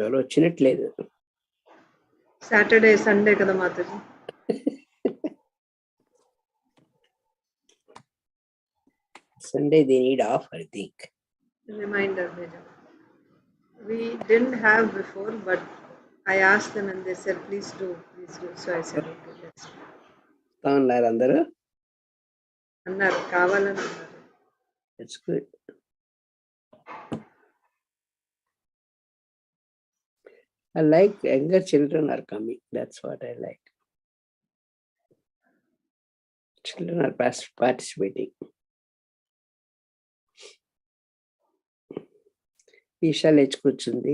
ఎవరు వచ్చినట్లేదు. Saturday Sunday కదా Mataji. Sunday they need off, I think. Reminder, Bhejam. We didn't have before, but I asked them and they said, please do. So I said, okay, let's do. అన్నారు అందరూ. అన్నారు కావాలని అన్నారు. That's good. I like younger children are coming. That's what I like. Children are participating. Isha లేచుకొచ్చింది.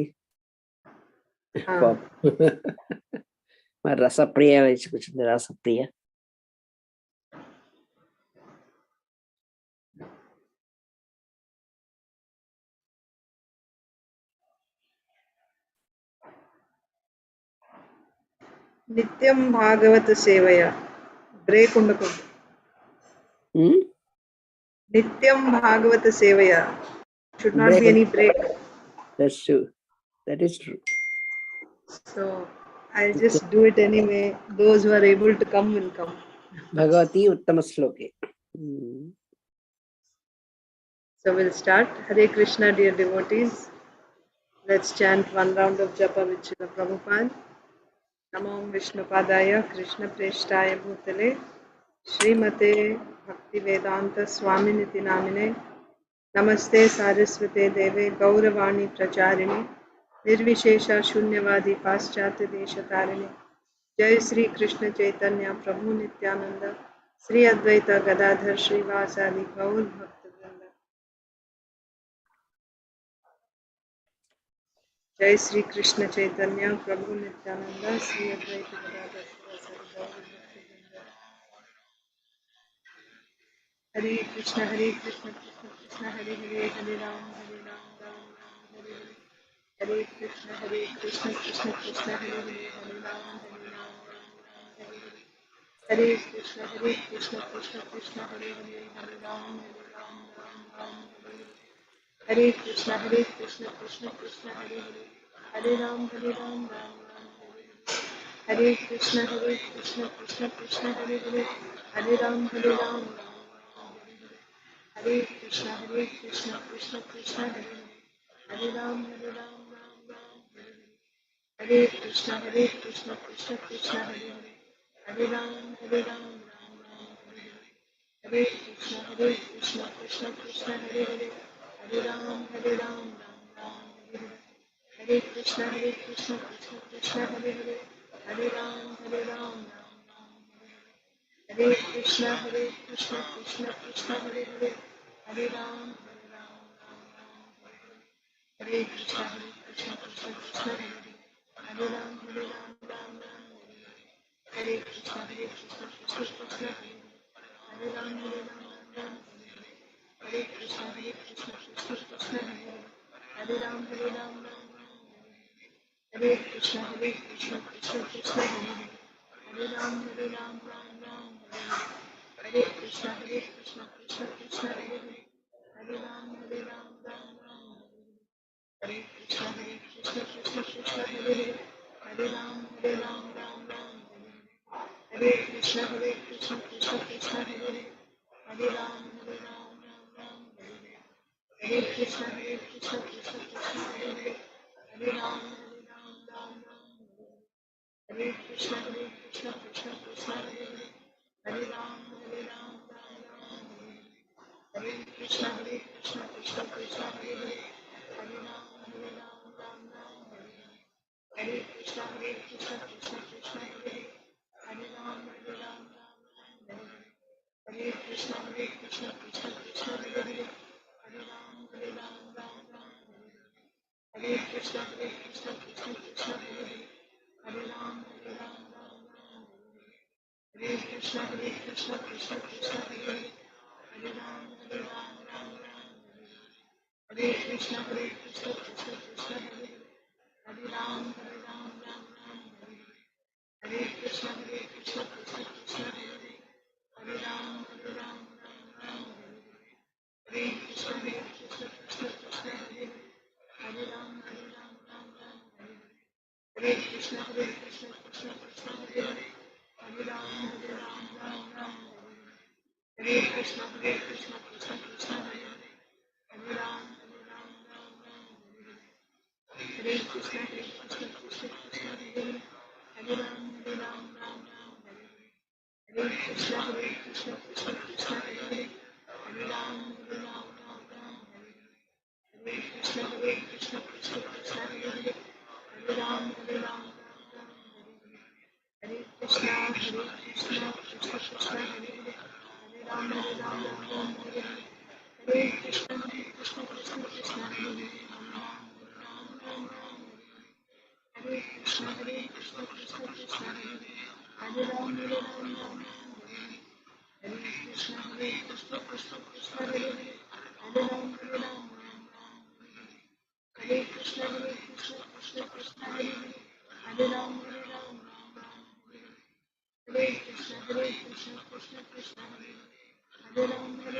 మరి రసప్రియ లేచుకొచ్చింది. రసప్రియ నిత్యం భాగవత సేవయ break ఉండకూడదు. నిత్యం భాగవత సేవయ should not be any break. That's true. That is true. So I'll just do it anyway. Those who are able to come will come. Bhagavati Uttama Sloke. So we'll start. Hare Krishna, dear devotees. Let's chant one round of japa with Srila Prabhupada. Namo Vishnupadaya Krishna Preshtaya Bhutale Srimate Bhakti Vedanta Swaminiti Namine Namaste Saraswate Deve Gauravani Pracharine Nirvishesha Shunyavadi Paschatya Deshatarine Jai Sri Krishna Chaitanya Prabhu Nityananda Sri Advaita Gadadhar Srivasadi Gaur Bhaktavrinda. Jai Sri Krishna Chaitanya Prabhu Nityananda Sri Advaita Gadadhar Srivasadi Gaur Bhaktavrinda. Hare Krishna Krishna Krishna Hare Hare Hare Ram Ram Ram Hare Hare. Hare Krishna Krishna Krishna Hare Hare Hare Ram Ram Ram Hare Hare. Hare Krishna Krishna Krishna Hare Hare Hare Ram Ram Ram Hare Hare. Hare Krishna Krishna Krishna Hare Hare Hare Ram Ram Hare Hare. Hare Krishna Krishna Krishna Hare Hare Hare Ram Ram. Hare Krishna Krishna Krishna Hare Hare Hare Ram Ram Hare Hare. Hare Krishna Krishna Krishna Hare Hare Hare Ram Ram Hare Hare. Hare Krishna Krishna Krishna Hare Hare Hare Ram Ram Hare Hare. Hare Krishna Krishna Krishna Hare Hare Hare Ram Ram. Hare Krishna Krishna Krishna Hare Hare Hare Ram Ram. Hare Krishna Krishna Krishna Hare Hare Hare Ram Ram. Hare Krishna Krishna Krishna Hare Hare Ram Ram. Hare Krishna Krishna Krishna Hare Hare Hare Ram Ram. Hare Krishna Krishna Krishna Hare Hare Hare Ram Ram. Hare Krishna Krishna Krishna Hare Hare Hare Ram Ram. Hare Krishna Krishna Krishna Hare Hare Hare Ram Ram. Hare Krishna Krishna Krishna Hare Hare Hare Ram Ram. Hare Krishna Krishna Krishna Hare Hare Hare Ram Ram. Hare Krishna Krishna Krishna Hare Hare Hare Ram Ram. Hare Krishna Krishna Krishna Hare Hare Hare Ram Ram. Hare Krishna Krishna Krishna Hare Hare Hare Ram Ram. Hare Krishna Krishna Krishna Hare Hare Hare Ram Ram. Hare Krishna Krishna Krishna Hare Hare Hare Ram Ram. Hare Krishna Krishna Krishna Hare Hare Hare Ram Ram. Hare Krishna Krishna Krishna Hare Hare Hare Ram Ram. Hare Krishna Krishna Krishna Hare Hare Hare Ram Ram. Hare Krishna Krishna Krishna Hare Hare Hare Ram Ram. Hare Krishna, Krishna Krishna, Hare Hare, Hare Ram, Ram Ram, Hare Krishna, Krishna Krishna, Hare Hare, Hare Ram, Ram Ram, Hare Krishna, Krishna Krishna, Hare Hare, Hare Ram, Ram Ram, Hare Krishna, Krishna Krishna, Hare Hare, Hare Ram, Ram Ram, Hare Krishna, Krishna Krishna, Hare Hare, Hare Ram, Ram, Hare Krishna, Krishna Krishna, Hare Hare, Hare Krishna, Krishna Krishna, Hare Hare, Hare Ram, Ram, Hare Krishna, Krishna Krishna, Hare Hare, Hare Ram, Hare Krishna, Krishna Krishna, Hare Hare, Hare Ram, Hare Krishna, Krishna Krishna, Hare Hare, Hare Ram,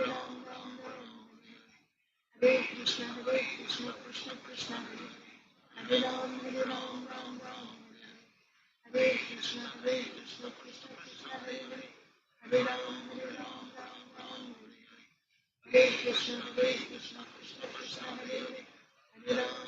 Hare Krishna, Krishna Krishna, Hare Hare, Hare Ram, Hare Krishna, Krishna Krishna, Hare Hare, Hare Ram, Hare Krishna, Krishna Krishna, Hare Hare, Hare Ram, Hare Krishna, Krishna Krishna, Hare Hare, Hare Ram,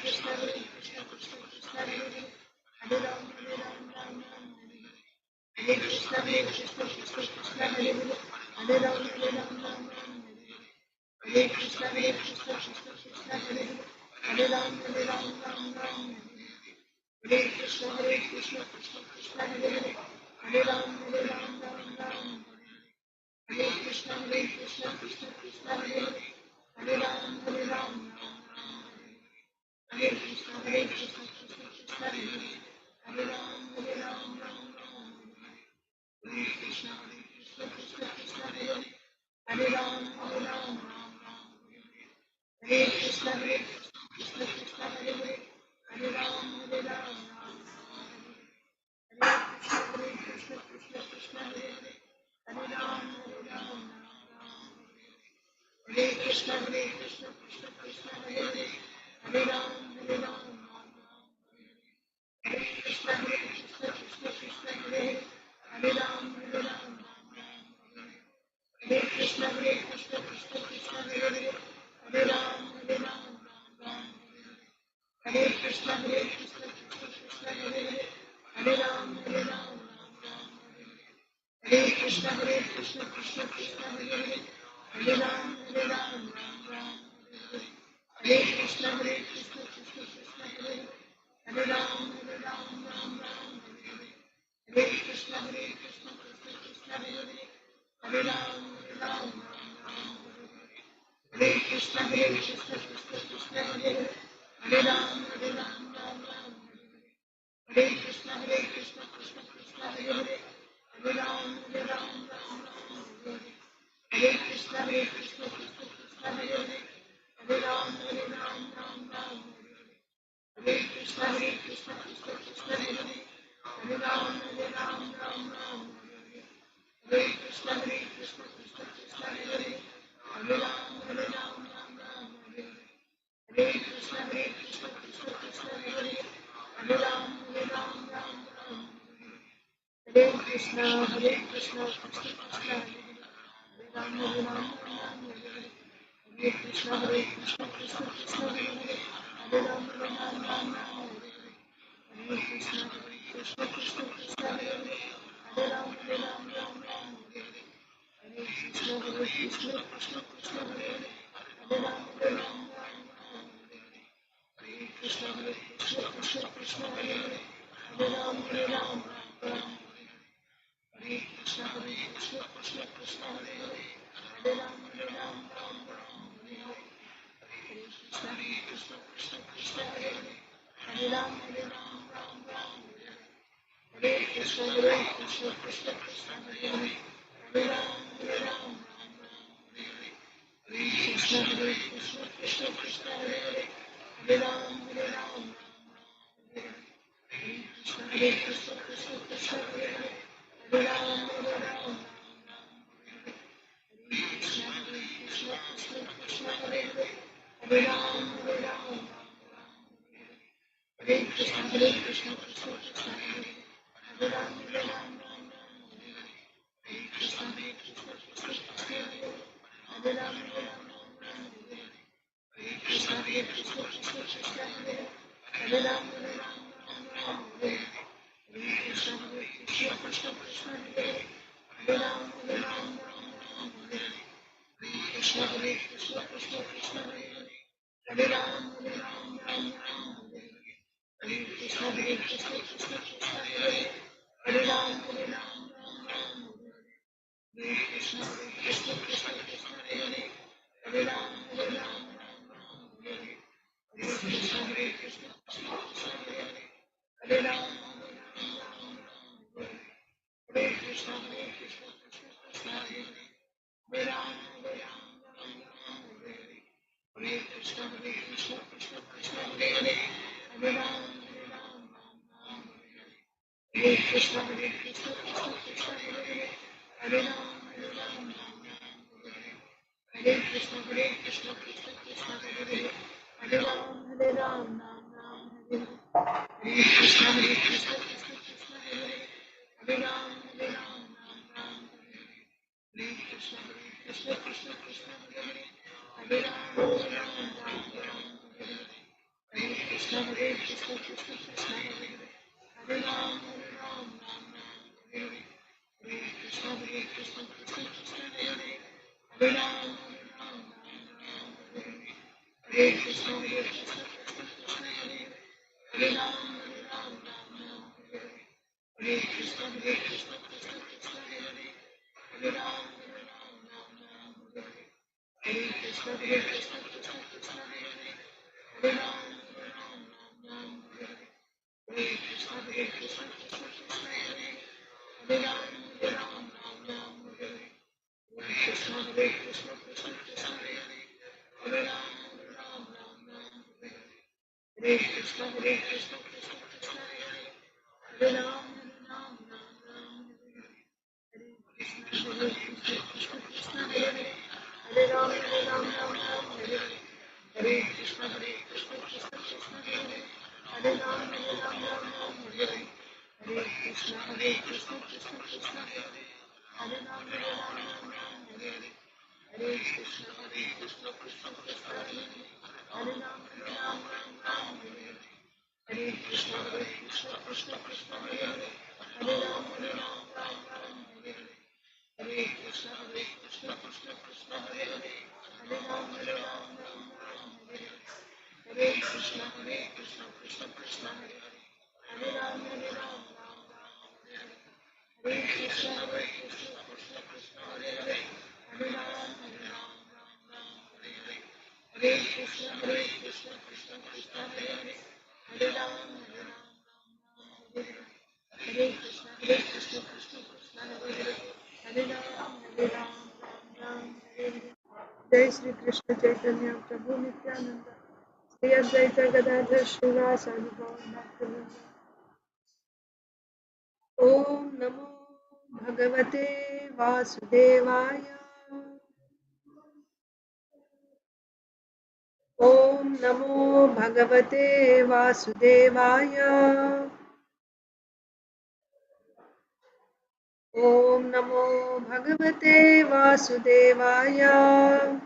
Krishna, Krishna Krishna, Hare Hare, Hare Ram, Hare Krishna, Krishna Krishna, Hare Hare, Hare Ram, Hare Krishna, Krishna Krishna, Hare Hare, Hare Ram, Hare Krishna, Krishna Krishna, Hare Hare, Hare Ram, Hare Krishna, Krishna Krishna, Hare Hare, Hare Ram, Hare Krishna, Krishna Krishna, Hare Hare, Hare Ram, Hare Krishna, Krishna Krishna, Hare Hare, Hare Ram, Hare Krishna, Krishna Krishna, Hare Hare, Hare Ram, Hare Krishna, Krishna Krishna, Hare Hare, Hare Ram, Hare Krishna, Krishna Krishna, Hare Hare, Hare Ram, Hare Krishna, Krishna Krishna, Hare Hare, Hare Ram, Hare Krishna, Krishna Krishna, Hare Hare, Hare Ram, Hare Krishna, Krishna Krishna, Hare Hare, Hare Ram, Hare Krishna, Krishna Krishna, Hare Hare, Hare Ram, Hare Krishna, Krishna Krishna, Hare Hare, Hare Ram, Hare Krishna, Krishna Krishna, Hare Hare, Hare Ram, Hare Krishna, Krishna Krishna, Hare Hare, Hare Ram, Hare Krishna, Krishna Krishna, Hare Hare, Hare Ram, Hare Krishna, Krishna Krishna, Hare Hare, Hare Ram, Hare Krishna, Krishna Krishna, Hare Hare, Hare Ram, Hare Krishna, Krishna Krishna, Hare Hare, Hare Ram, Hare Krishna, Krishna Krishna, Hare Hare, Hare Ram, Hare Krishna, Krishna Krishna, Hare Hare, Hare Ram, Hare Krishna, Krishna Krishna, Hare Ram, Hare Krishna, Krishna Krishna, Hare Hare, Hare Ram, Hare Krishna, Krishna Krishna, Hare Hare, Hare Ram, Hare Krishna, Krishna Krishna, Hare Hare, Hare Ram, Hare Krishna, Krishna Krishna, Hare Hare, Hare Ram, Hare Krishna, Krishna Krishna, Hare Hare, Hare Ram, Hare Krishna, Krishna Krishna, Hare Hare, Hare Ram, Hare Krishna, Krishna Krishna, Hare Hare, Hare Ram, Hare Krishna, Krishna Krishna, Hare Hare, Hare Ram, Hare Krishna, Krishna Krishna, Hare Hare, Hare Ram, Krishna Hare Hare Ram Hare Ram Ram Ram Hare Hare Krishna Krishna Krishna Hare Hare Ram Ram Ram Hare Hare Krishna Krishna Krishna Krishna Hare Hare Ram Ram Ram Hare Krishna Krishna Krishna Krishna Hare Hare Ram Ram Ram Hare Krishna Krishna Krishna Krishna Hare Hare Ram Hare Krishna Krishna Krishna Hare Hare Ram Hare Krishna Krishna Krishna Krishna Hare Hare Ram Hare Krishna Krishna Krishna Krishna Hare Hare Ram Hare Krishna Krishna Krishna Krishna Hare Hare Ram Ram Ram Hare Hare Krishna Krishna Krishna Krishna Hare Hare Ram Ram Ram Hare Krishna Krishna Krishna Krishna Hare Hare Ram Ram Ram Hare Krishna Krishna Krishna Krishna Hare Hare Ram Ram Hare Krishna Krishna Krishna Krishna Hare Hare Ram Hare Krishna Krishna Krishna Krishna Hare Hare Ram Hare Krishna Krishna Krishna Krishna Hare Hare Ram Hare Krishna Krishna Krishna Krishna Hare Hare Ram Hare Krishna Krishna Krishna Krishna Hare Hare Ram Krishna Krishna Krishna Krishna Hare Hare Ram Hare Krishna Krishna Krishna Krishna Hare Hare Ram Hare Krishna Krishna Krishna Hare Hare Ram Hare Hare Krishna Krishna Krishna Krishna Hare Hare Ram Hare Hare Krishna Krishna Krishna Krishna Hare Hare Ram Hare Hare Krishna Krishna Krishna Krishna Hare Hare Ram Hare Hare Krishna Krishna Krishna Krishna Hare Hare Ram Hare Krishna Krishna Krishna Krishna Hare Hare Ram Hare Krishna Krishna Krishna Hare Hare Ram Hare Krishna Krishna Krishna Krishna Hare Hare Ram Hare Krishna Krishna Krishna Hare Hare Ram Hare Krishna Krishna Krishna Hare Hare Ram Ram Hare Jai Shri Krishna Chaitanya Prabhu Nityananda Shri Advaita Gadadhar Srivasadi Gaur Bhaktivinoda Om Namo Bhagavate Vasudevaya Om Namo Bhagavate Vasudevaya Om Namo Bhagavate Vasudevaya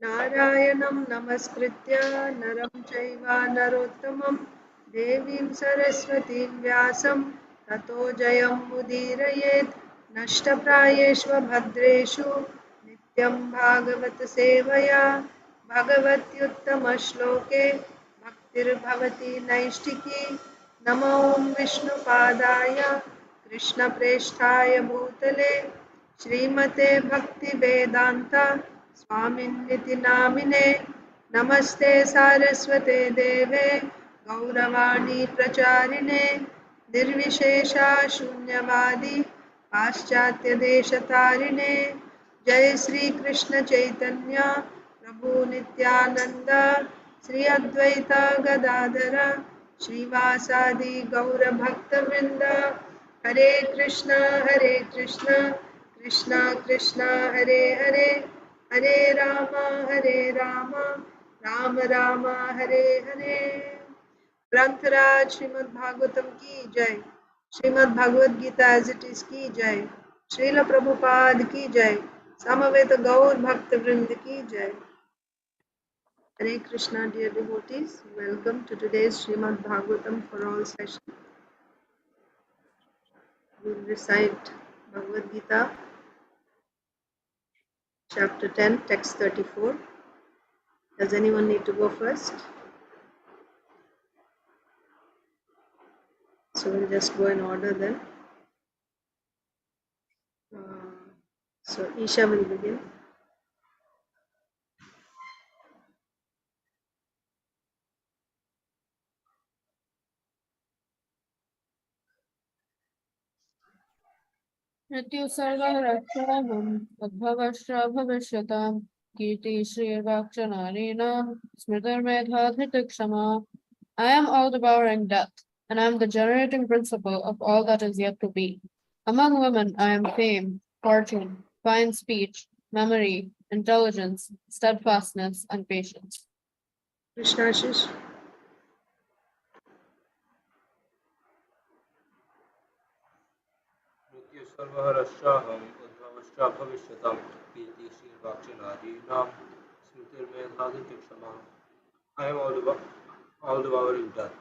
Narayanam Namaskritya Naram Chaiva Narottamam Devim Saraswatim Vyasam Tato Jayam Mudirayet Nashtaprayeshva Bhadreshu Nityam Bhagavat Sevaya Bhagavatyuttama Shloke Bhaktir Bhavati Naishtiki Namo Vishnu Padaya Krishna Presthaya Bhutale Srimate Bhakti Vedanta Swaminithi Namine Namaste Saraswate Deve Gauravani Pracharine Nirvishesha Shunyavadi Paschatya Deshatarine Jai Sri Krishna Chaitanya Prabhu Nityananda Sri Advaita Gadadhara Srivasadi Gaura Bhakta Vrinda Hare Krishna Krishna Krishna Hare Hare Hare Rama Rama Rama Hare Hare ग्रंथराज Shrimad Bhagavatam की जय Srimad Bhagavad Gita as it is की जय श्रील प्रभुपाद की जय समवेत गौर भक्त वृंद की जय Hare Krishna, dear devotees. Welcome to today's Srimad Bhagavatam for all session. We will recite Bhagavad Gita, chapter 10, text 34. Does anyone need to go first? So we'll just go in order then. So Isha will begin. मृत्यु सर्वरक्षाहम् उद्भवश्च भविष्यताम् कीर्ति श्रीर्वाक्चनारीणां स्मृतिर्मेधा धृतिक्षमा. I am all devouring death, and I am the generating principle of all that is yet to be. Among women I am fame, fortune, fine speech, memory, intelligence, steadfastness, and patience. Krishnashish. मृत्यु सर्वहरश्चाहम् उद्भवश्च भविष्यताम् कीर्ति श्रीर्वाक्चनारीणां स्मृतिर्मेधाधृतिक्षमा. I am all devouring death,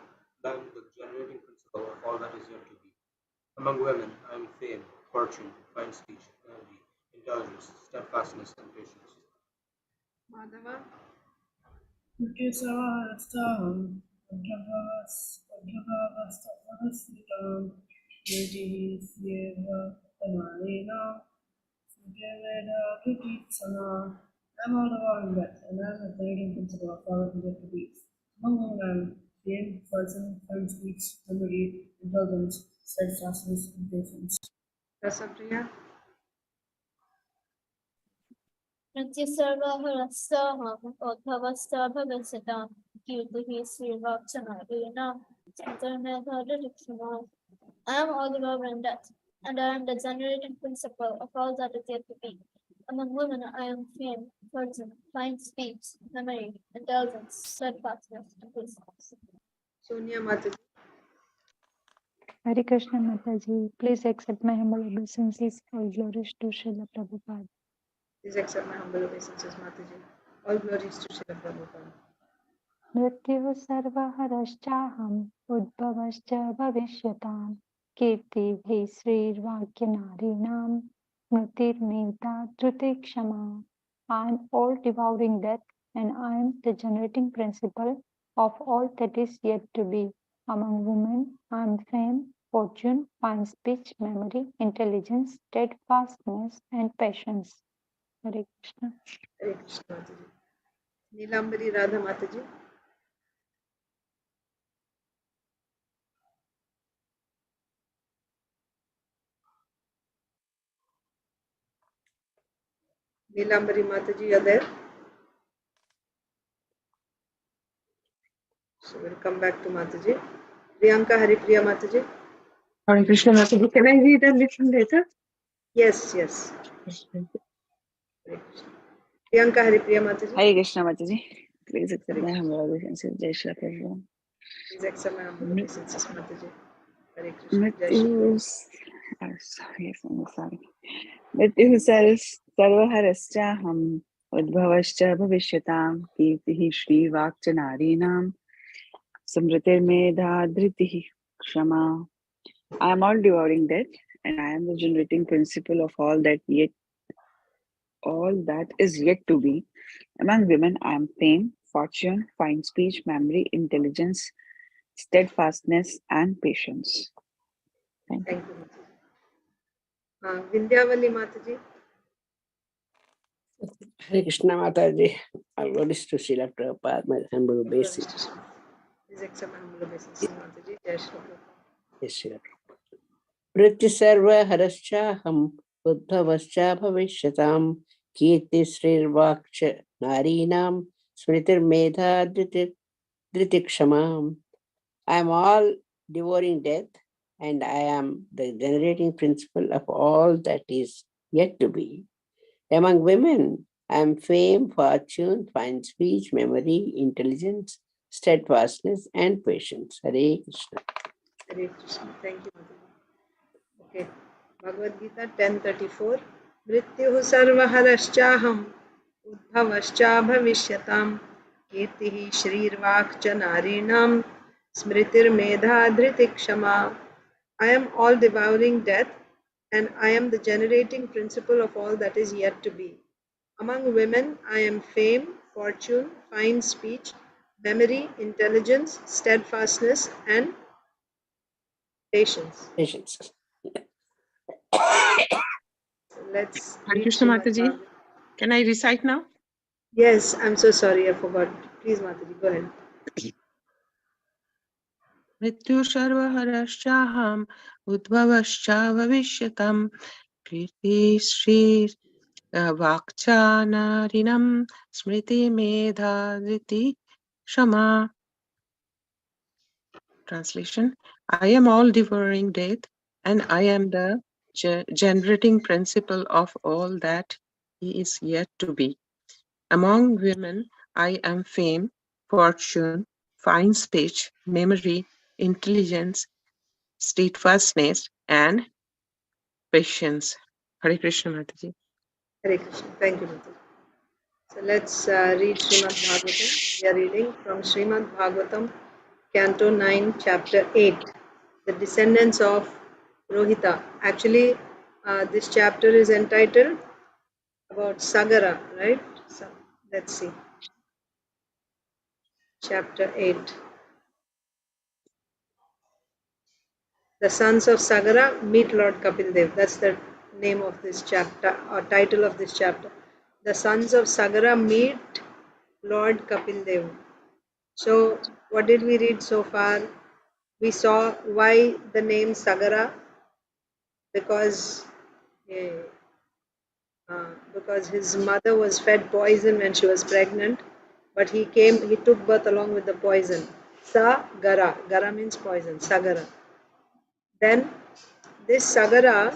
and I am the generating principle of all that is yet to be. Among women, I am fame, fortune, fine speech, memory, intelligence, steadfastness, and patience. Madhava. मृत्यु सर्वहरश्चाहम् उद्भवश्चाभविष्यताम् कीर्तिः श्रीर्वाक्चनारीणां स्मृतिर्मेधा धृतिक्षमा. I am all devouring death, and I am the generating principle of all that is yet to be. Among women I am fame, fortune, fine speech, memory, intelligence, steadfastness, and patience. Rasapriya. मृत्यु सर्वहरश्चाहम् उद्भवश्च भविष्यताम् कीर्तिः श्रीर्वाक्चनारीणां स्मृतिर्मेधा धृतिक्षमा. I am all devouring death, and I am the generating principle of all that is yet to be. Among women I am fame, fortune, fine speech, memory, intelligence, steadfastness, and patience. Sonia Mataji. Hare Krishna Mataji, please accept my humble obeisances. All glories to Srila Prabhupada. Please accept my humble obeisances, Mataji. All glories to Srila Prabhupada. Mrityuh sarvaharashchaham udbhavascha bhavishyataam kirtibhi srirvakyanārinām smritirmedha dhrutikshama. I am all devouring death, and I am the generating principle of all that is yet to be. Among women, I am fame, fortune, fine speech, memory, intelligence, steadfastness, and patience. Hare Krishna. Hare Krishna Mataji. Neelambari Radha Mataji. Neelambari Mataji, you are there? So we'll come back to Mataji. Priyanka Haripriya Mataji. Hare Krishna Mataji, can I read a little later? Yes, yes. Hare Krishna. Priyanka Haripriya Mataji. Hare Krishna Mataji. Please accept my humble obeisances. Jai Shri Krishna. Please accept my humble obeisances, Mataji. Hare Krishna. Jai Shri मृत्युः सर्वहरश्चाहम् उद्भवश्च भविष्यताम् कीर्तिः श्रीवाक्चनारीणां स्मृतिर्मेधा धृतिः क्षमा. I am all devouring death, and I am the generating principle of all that is yet to be. Among women, I am fame, fortune, fine speech, memory, intelligence, steadfastness, and patience. Thank you. Thank you, Mataji. Vindhyavali Mataji. Hare Krishna Mataji, all glories to Srila Prabhupada, my humble obeisance. Please accept my humble obeisances, Mataji. Jai Shri Prabhupada. Yes, Srila Prabhupada. Mrityu sarva harashchaham udbhavascha bhavisyatam kirti srirvakcha narinam smritir medha dhritikshama. I am all devouring death, and I am the generating principle of all that is yet to be. Among women, I am fame, fortune, fine speech, memory, intelligence, steadfastness, and patience. Hare Krishna. Hare Krishna. Thank you, Mataji. Okay. Bhagavad Gita 10:34. Mrityuh sarvaharashchaham udbhavascha bhavisyatam kirtihi shrirvakcha narinam smritirmedha dhritikshama. I am all devouring death, and I am the generating principle of all that is yet to be. Among women, I am fame, fortune, fine speech, memory, intelligence, steadfastness, and patience. Patience. Let's Hare read Krishna Srimad Mataji. Bhagavatam. Can I recite now? Yes, I'm so sorry, I forgot. Please, Mataji, go ahead. मृत्यु सर्वहरश्चाहम् उद्भवश्च भविष्यताम् कीर्ति श्री वाक्चानारिणं स्मृति मेधा धृति क्षमा. Translation: I am all devouring death, and I am the generating principle of all that is yet to be. Among women, I am fame, fortune, fine speech, memory, intelligence, steadfastness, and patience. Hare Krishna Mataji. Hare Krishna. Thank you, Mataji. So let's read Srimad Bhagavatam. We are reading from Srimad Bhagavatam, Canto 9, Chapter 8, the descendants of Rohita. Actually, this chapter is entitled about Sagara, right? So let's see. Chapter 8. The sons of Sagara meet Lord Kapil Dev. That's the name of this chapter, or title of this chapter. The sons of Sagara meet Lord Kapil Dev. So, what did we read so far? We saw why the name Sagara, because his mother was fed poison when she was pregnant, but he took birth along with the poison. Sagara, Gara means poison, Sagara. Then this Sagara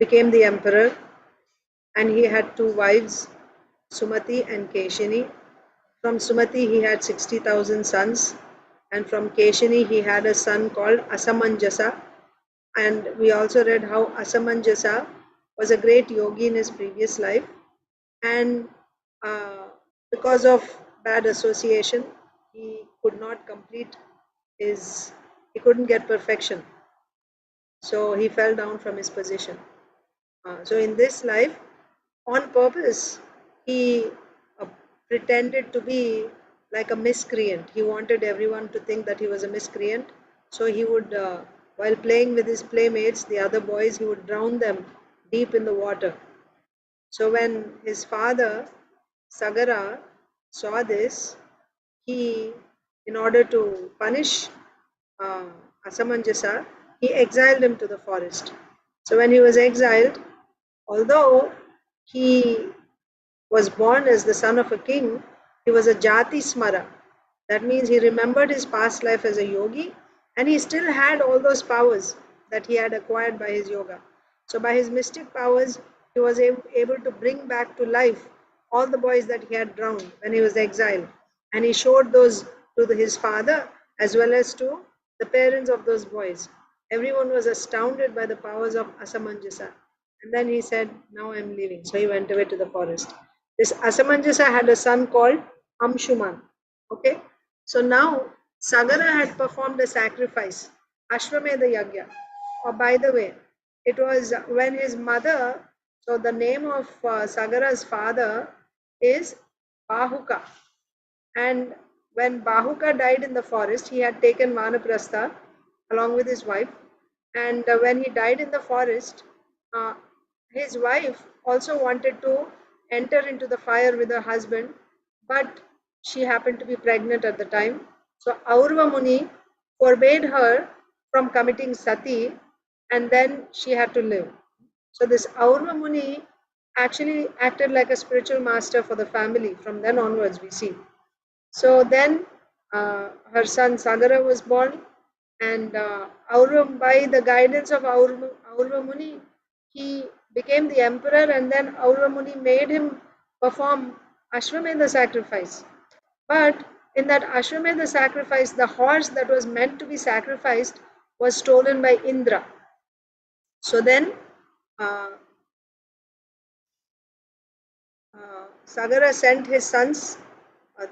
became the emperor, and he had two wives, Sumati and Keshini. From Sumati he had 60,000 sons, and from Keshini he had a son called Asamanjasa. And we also read how Asamanjasa was a great yogi in his previous life, and because of bad association, he could not complete he couldn't get perfection. So he fell down from his position. So in this life, on purpose, he pretended to be like a miscreant. He wanted everyone to think that he was a miscreant. So he would, while playing with his playmates, the other boys, he would drown them deep in the water. So when his father, Sagara, saw this, he, in order to punish uh, Asamanjasa, he exiled him to the forest. So when he was exiled, although he was born as the son of a king, he was a Jati Smara. That means he remembered his past life as a yogi, and he still had all those powers that he had acquired by his yoga. So by his mystic powers, he was able to bring back to life all the boys that he had drowned when he was exiled. And he showed those to his father as well as to the parents of those boys. Everyone was astounded by the powers of Asamanjasa. And then he said, now I'm leaving. So he went away to the forest. This Asamanjasa had a son called Amshuman. Okay. So now Sagara had performed a sacrifice, Ashwamedha Yagya. Or by the way, it was when his mother, so the name of Sagara's father is Bahuka. And when Bahuka died in the forest, he had taken Vanaprastha along with his wife. And when he died in the forest, uh, his wife also wanted to enter into the fire with her husband, but she happened to be pregnant at the time. So Aurva Muni forbade her from committing sati, and then she had to live. So this Aurva Muni actually acted like a spiritual master for the family. From then onwards, we see. So then her son Sagara was born, and by the guidance of Aurva Muni, he became the emperor, and then Aurva Muni made him perform Ashwamedha sacrifice. But in that Ashwamedha sacrifice, the horse that was meant to be sacrificed was stolen by Indra. So then Sagara sent his sons,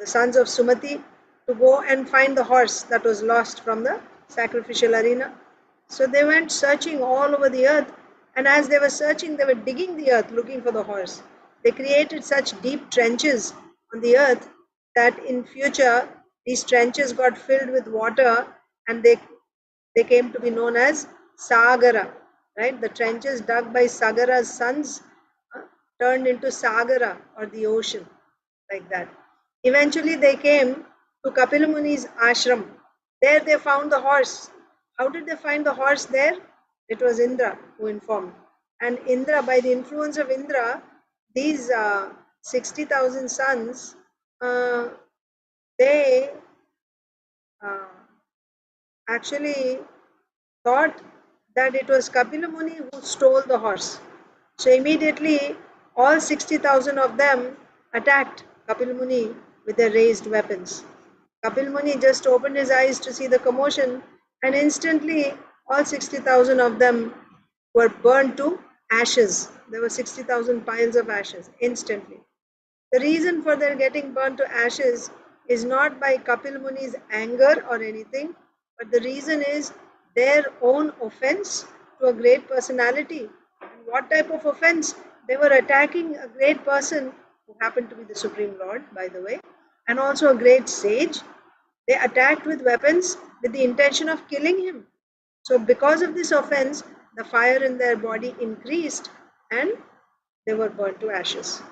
the sons of Sumati, to go and find the horse that was lost from the sacrificial arena. So they went searching all over the earth, and as they were searching, they were digging the earth looking for the horse. They created such deep trenches on the earth that in future these trenches got filled with water, and they came to be known as Sagara, right? The trenches dug by Sagara's sons turned into Sagara, or the ocean, like that. Eventually they came to Kapila Muni's ashram. There they found the horse. How did they find the horse there? It was Indra who informed. And Indra, by the influence of Indra, these 60,000 sons, they uh, actually thought that it was Kapila Muni who stole the horse. So immediately all 60,000 of them attacked Kapila Muni with their raised weapons. Kapil Muni just opened his eyes to see the commotion, and instantly all 60,000 of them were burned to ashes. There were 60,000 piles of ashes instantly. The reason for their getting burnt to ashes is not by Kapil Muni's anger or anything, but the reason is their own offense to a great personality. And what type of offense? They were attacking a great person who happened to be the Supreme Lord, by the way, and also a great sage. They attacked with weapons with the intention of killing him. So, because of this offense, the fire in their body increased and they were burnt to ashes.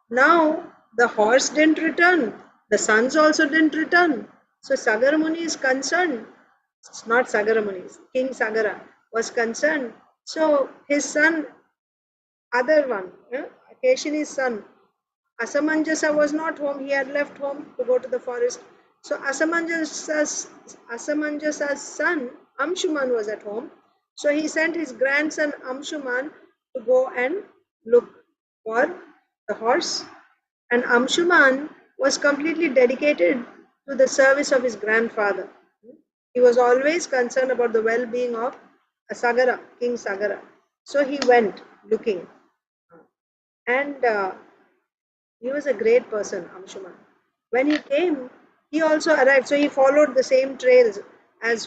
Now, the horse didn't return, the sons also didn't return. So, Sagara Muni is concerned. It's not Sagara Muni, King Sagara was concerned. So, his son, other one, Keshini's son, Asamanjasa was not home. He had left home to go to the forest. So Asamanjasa's son Amshuman was at home. So he sent his grandson Amshuman to go and look for the horse. And Amshuman was completely dedicated to the service of his grandfather. He was always concerned about the well-being of Sagara, King Sagara. So he went looking. And he was a great person, Amshuman. When he came, he also arrived. So he followed the same trails as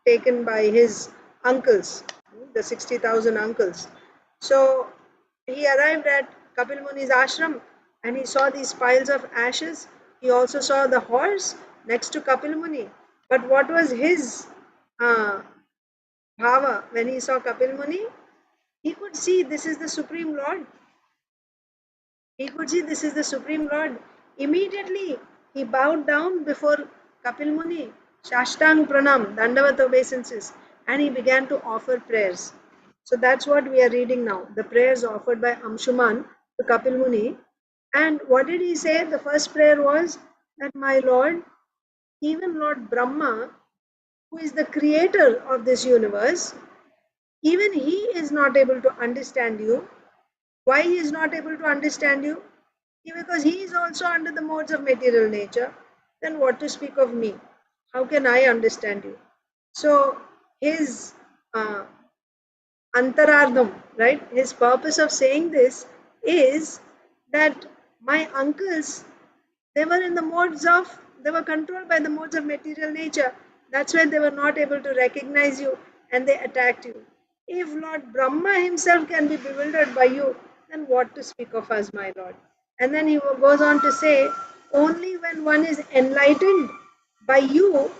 taken by his uncles, the 60,000 uncles. So he arrived at Kapil Muni's ashram and he saw these piles of ashes. He also saw the horse next to Kapil Muni. But what was his bhava when he saw Kapil Muni? He could see this is the Supreme Lord. He could see this is the Supreme Lord. Immediately, he bowed down before Kapil Muni, Shashtang Pranam, Dandavat obeisances, and he began to offer prayers. So that's what we are reading now, the prayers offered by Amshuman to Kapil Muni. And what did he say? The first prayer was that, my Lord, even Lord Brahma, who is the creator of this universe, even he is not able to understand you. Why he is not able to understand you? Because he is also under the modes of material nature. Then what to speak of me? How can I understand you? So his antarardham, right? His purpose of saying this is that my uncles, they were controlled by the modes of material nature. That's why they were not able to recognize you and they attacked you. If Lord Brahma himself can be bewildered by you, then what to speak of us, my Lord? And then he goes on to say, only when one is enlightened by you,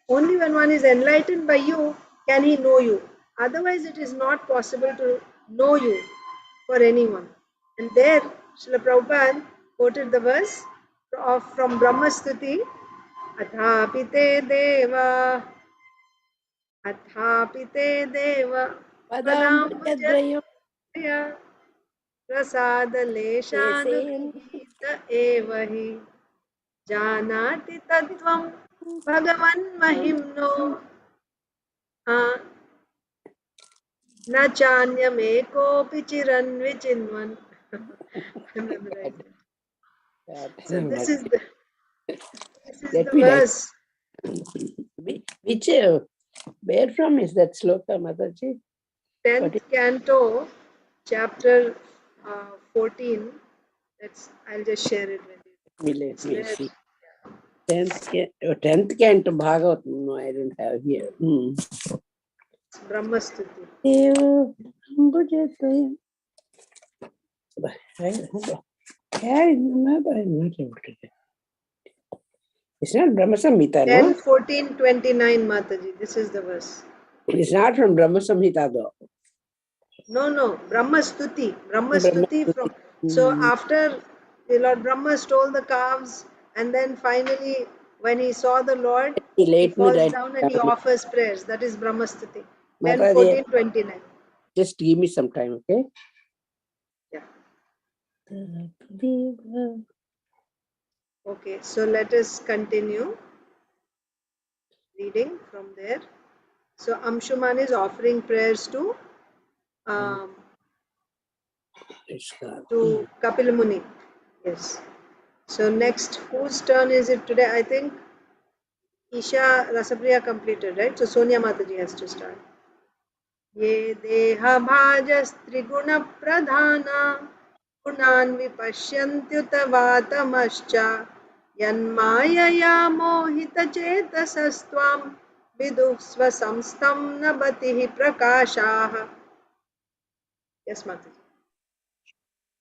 only when one is enlightened by you can he know you. Otherwise, it is not possible to know you for anyone. And there, Srila Prabhupada quoted the verse from Brahmastuti, Athapite Deva, Athapite Deva, Padambujadrayam Padambujadraya, Prasadaleshanubhita eva hi, Janati Tattvam Bhagavan Mahimno, Na Chanyameko Chiranvichinvan. So this is Let the me write. verse. Which, where from is that sloka, Mataji? 10th canto, chapter 14. I'll just share it with you. Let me see. 10th canto Bhagavatam. No, I don't have here. Brahmastuti. I remember, I'm not able to get. It's not Brahma Samhita, 10, no? 14, 29, Mataji. This is the verse. It's not from Brahma Samhita, though. No, Brahmastuti. Brahma Brahmastuti from. So Mm. after the Lord Brahma stole the calves, and then finally, when he saw the Lord, he Let me falls write down it and he down. offers prayers. That is Brahmastuti. 10, Mataji, 14, 29. just give me some time, okay? Yeah. Okay, so let us continue reading from there. So Amshuman is offering prayers to Kapil Muni. Yes. So next, whose turn is it today? I think Isha Rasapriya completed, right? So Sonia Mataji has to start. Ye deha bhajas triguna pradhana gunan vipashyantyuta vatamascha yanmayaya mohita chetasastvam viduh swasamstam nabatihi prakashaha. Yes, Mataji.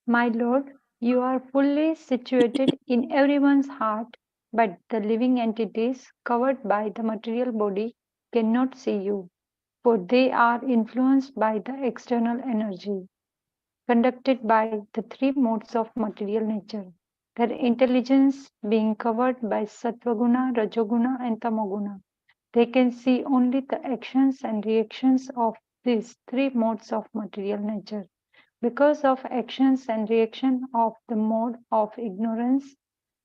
My Lord, you are fully situated in everyone's heart, but the living entities covered by the material body cannot see you, for they are influenced by the external energy, conducted by the three modes of material nature, their intelligence being covered by Sattvaguna, Rajoguna, and Tamoguna. They can see only the actions and reactions of these three modes of material nature. Because of actions and reaction of the mode of ignorance,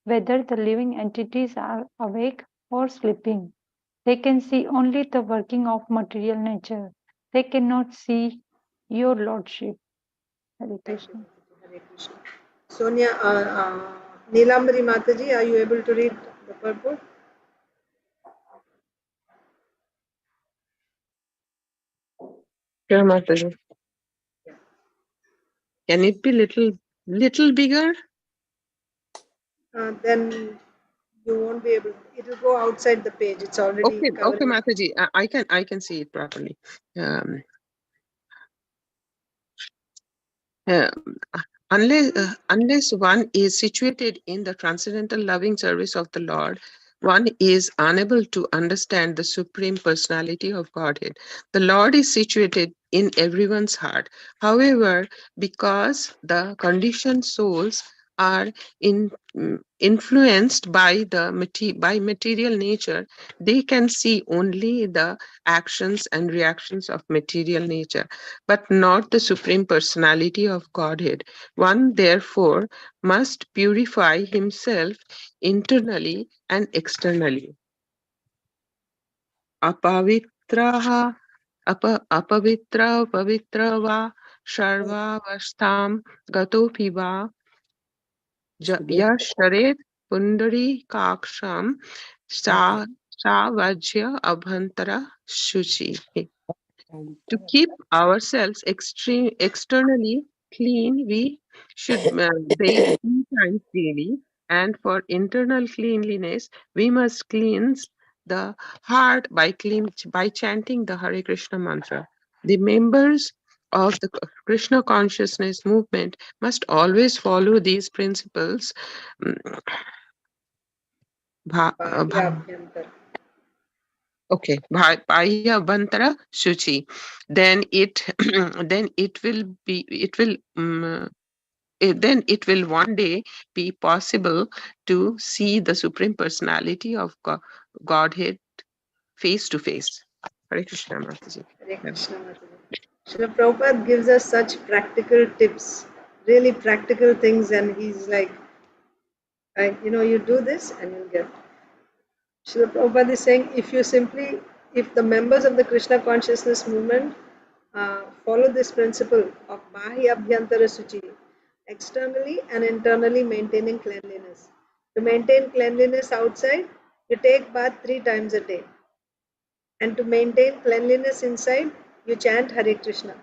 whether the living entities are awake or sleeping, they can see only the working of material nature. They cannot see your lordship. Hare Thank you, Krishna. Mataji. Hare Krishna. Sonia, Neelambari Mataji, are you able to read the purport? Sure, Mataji. Can it be little bigger? Then you won't be able. It will go outside the page. It's already Okay, covering. Mataji. I can see it properly. Uh, unless one is situated in the transcendental loving service of the Lord, one is unable to understand the Supreme Personality of Godhead. The Lord is situated in everyone's heart. However, because the conditioned souls are influenced by by material nature, they can see only the actions and reactions of material nature, but not the Supreme Personality of Godhead. One, therefore, must purify himself internally and externally. Apavitraha, apavitra, pavitra va, sharva vastam, gatopi va, yasharet pundari kaksham, sa vajya abhantara shuchi. To keep ourselves externally clean, we should bathe 3 times daily. And for internal cleanliness, we must cleanse the heart by chanting the Hare Krishna mantra. The members of the Krishna consciousness movement must always follow these principles. Mm, Bahyabhyantara. Okay, Bhaya Bantara Shuchi. Then it then it will be then it will one day be possible to see the Supreme Personality of Godhead face to face. Hare Krishna Mataji. Hare Krishna Mataji. Srila Prabhupada gives us such practical tips, really practical things, and he's like, you do this and you'll get. Srila Prabhupada is saying, if the members of the Krishna consciousness movement follow this principle of Bahya Abhyantara Suchi, externally and internally maintaining cleanliness. To maintain cleanliness outside, you take bath 3 times a day. And to maintain cleanliness inside, you chant Hare Krishna.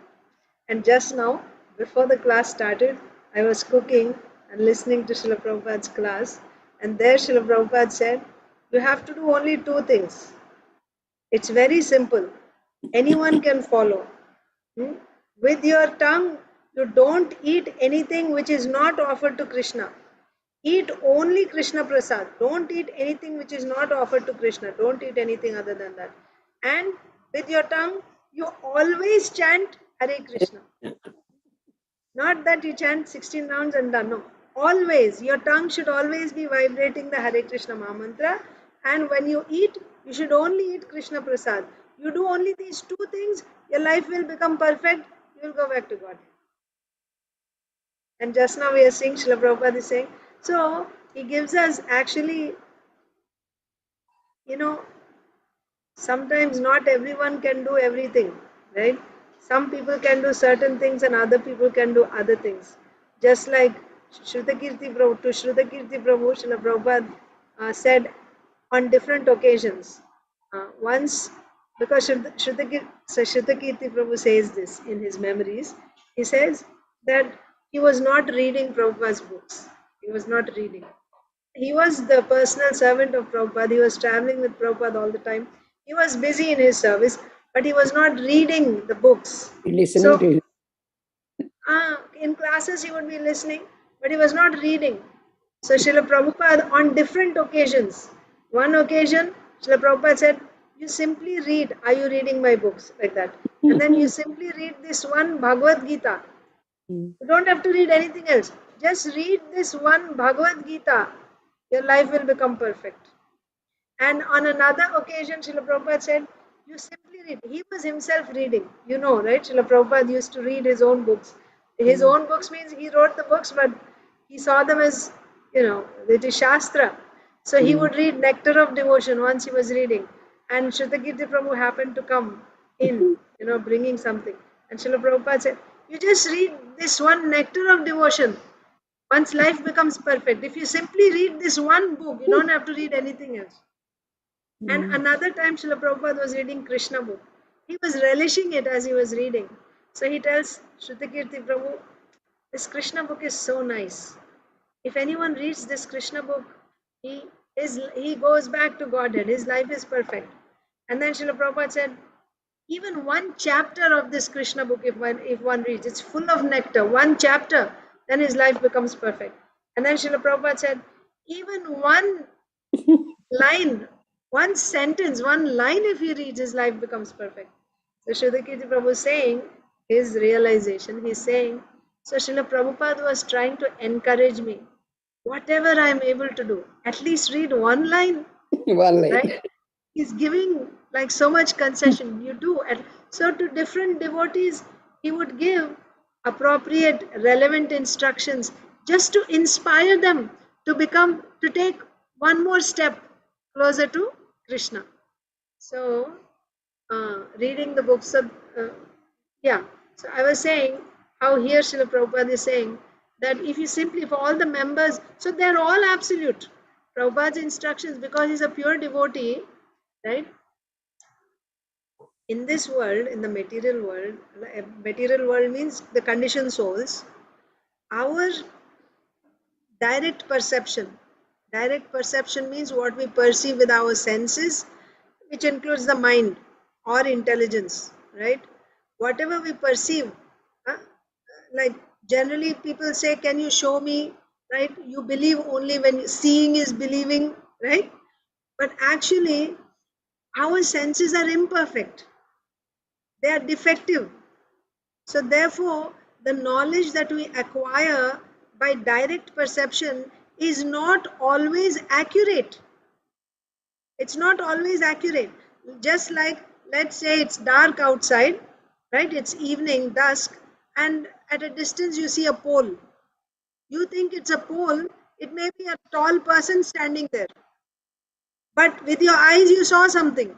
And just now, before the class started, I was cooking and listening to Srila Prabhupada's class, and there Srila Prabhupada said, you have to do only 2 things. It's very simple. Anyone can follow. With your tongue, you don't eat anything which is not offered to Krishna. Eat only Krishna Prasad. Don't eat anything which is not offered to Krishna. Don't eat anything other than that. And with your tongue, you always chant Hare Krishna. Not that you chant 16 rounds and done. No. Always. Your tongue should always be vibrating the Hare Krishna Maha Mantra. And when you eat, you should only eat Krishna Prasad. You do only these two things, your life will become perfect. You will go back to God. And just now we are seeing Srila Prabhupada is saying. So he gives us actually, sometimes not everyone can do everything, right? Some people can do certain things and other people can do other things. Just like Shrutakirti Prabhu, to Shrutakirti Prabhu, Srila Prabhupada said on different occasions. Once, because Shrutakirti Prabhu says this in his memories, he says that he was not reading Prabhupada's books. He was not reading. He was the personal servant of Prabhupada. He was traveling with Prabhupada all the time. He was busy in his service, but he was not reading the books. Listening to him. In classes he would be listening, but he was not reading. So Srila Prabhupada on different occasions, one occasion Srila Prabhupada said, you simply read, are you reading my books? Like that. And then you simply read this one Bhagavad Gita. You don't have to read anything else. Just read this one Bhagavad Gita. Your life will become perfect. And on another occasion, Srila Prabhupada said, you simply read. He was himself reading. You know, right? Srila Prabhupada used to read his own books. His own books means he wrote the books, but he saw them as, it is Shastra. So he would read Nectar of Devotion once he was reading. And Shrutakirti Prabhu happened to come in, bringing something. And Srila Prabhupada said, you just read this one Nectar of Devotion. Once life becomes perfect. If you simply read this one book, you don't have to read anything else. And another time Srila Prabhupada was reading Krishna book. He was relishing it as he was reading. So he tells Shrutakirti Prabhu, this Krishna book is so nice. If anyone reads this Krishna book, he goes back to Godhead. His life is perfect. And then Srila Prabhupada said, even one chapter of this Krishna book, if one reads, it's full of nectar. One chapter, then his life becomes perfect. And then Srila Prabhupada said, even one line, one sentence, one line, if he reads, his life becomes perfect. So Shrutakirti Prabhu is saying his realization. He's saying, so Srila Prabhupada was trying to encourage me. Whatever I am able to do, at least read one line. One line. Right? He's giving like so much concession. You do. And so to different devotees, he would give appropriate, relevant instructions just to inspire them to take one more step closer to Krishna. So, reading the books of, So I was saying how here Srila Prabhupada is saying that if you simply, for all the members, so they're all absolute. Prabhupada's instructions, because he's a pure devotee, right? In this world, in the material world means the conditioned souls, our direct perception means what we perceive with our senses, which includes the mind or intelligence, right? Whatever we perceive, like generally people say, can you show me, right? You believe only when seeing is believing, right? But actually, our senses are imperfect. They are defective. So therefore, the knowledge that we acquire by direct perception is not always accurate. It's not always accurate. Just like, let's say it's dark outside, right? It's evening, dusk, and at a distance you see a pole. You think it's a pole, it may be a tall person standing there. But with your eyes you saw something.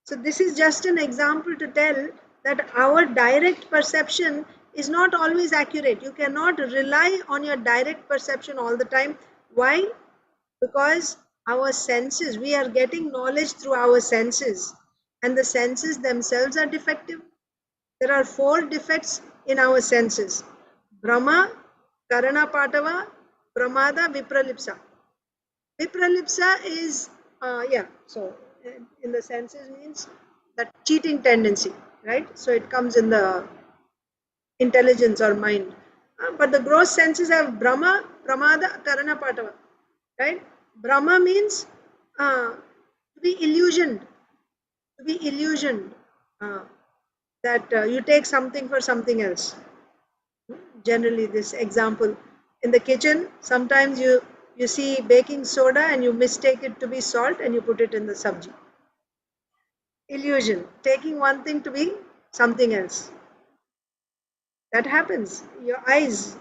So this is just an example to tell that our direct perception is not always accurate. You cannot rely on your direct perception all the time. Why? Because our senses, we are getting knowledge through our senses, and the senses themselves are defective. There are 4 defects in our senses: Brahma, Karana Patava, Pramada, Vipralipsa. Vipralipsa is, so in the senses means that cheating tendency, right? So it comes in the intelligence or mind. But the gross senses have Brahma, Pramada, Karana, Patava, right? Brahma means to be illusioned, that you take something for something else. Generally, this example in the kitchen, sometimes you see baking soda and you mistake it to be salt and you put it in the sabji. Illusion, taking one thing to be something else. That happens. Your eyes,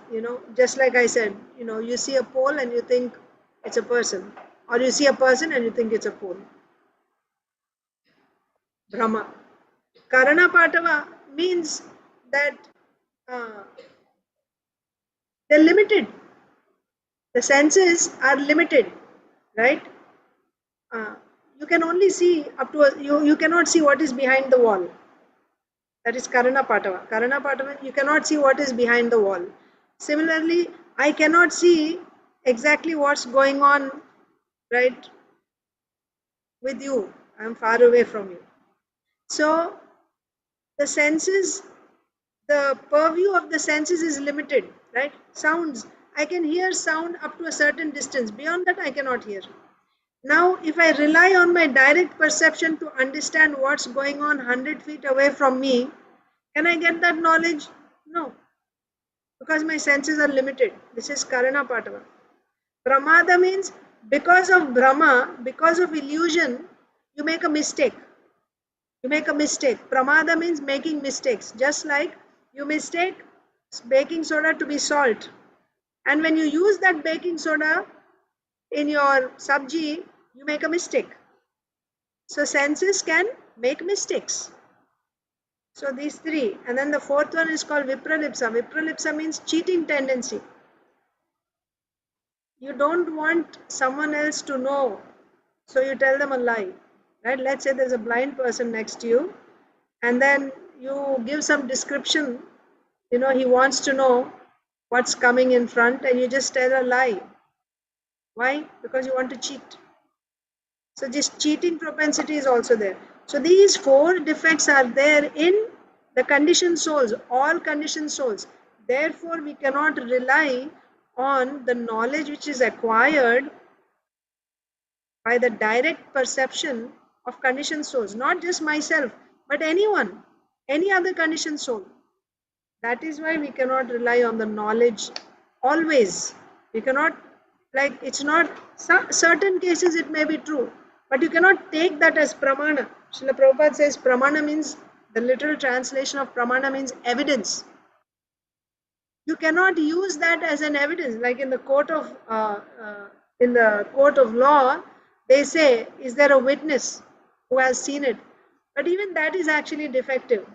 just like I said, you see a pole and you think it's a person, or you see a person and you think it's a pole. Brahma. Karana Patava means that they're limited. The senses are limited, right? You can only see up to you cannot see what is behind the wall. That is Karana Patava. Karana Patava, you cannot see what is behind the wall. Similarly, I cannot see exactly what's going on, right, with you. I'm far away from you. So the senses, the purview of the senses is limited, right? Sounds, I can hear sound up to a certain distance. Beyond that, I cannot hear. Now, if I rely on my direct perception to understand what's going on 100 feet away from me, can I get that knowledge? No, because my senses are limited. This is Karana Patava. Pramada means because of Brahma, because of illusion, you make a mistake. You make a mistake. Pramada means making mistakes. Just like you mistake baking soda to be salt. And when you use that baking soda in your sabji, you make a mistake. So senses can make mistakes. So these three. And then the fourth one is called Vipralipsa. Vipralipsa means cheating tendency. You don't want someone else to know, so you tell them a lie, right? Let's say there's a blind person next to you, and then you give some description, he wants to know what's coming in front, and you just tell a lie. Why? Because you want to cheat. So this cheating propensity is also there. So these four defects are there in the conditioned souls, all conditioned souls. Therefore, we cannot rely on the knowledge which is acquired by the direct perception of conditioned souls, not just myself, but anyone, any other conditioned soul. That is why we cannot rely on the knowledge always. We cannot, like, it's not, certain cases it may be true, but you cannot take that as pramana. Srila Prabhupada says pramana means, the literal translation of pramana means evidence. You cannot use that as an evidence. Like in the court of law, they say, is there a witness who has seen it? But even that is actually defective,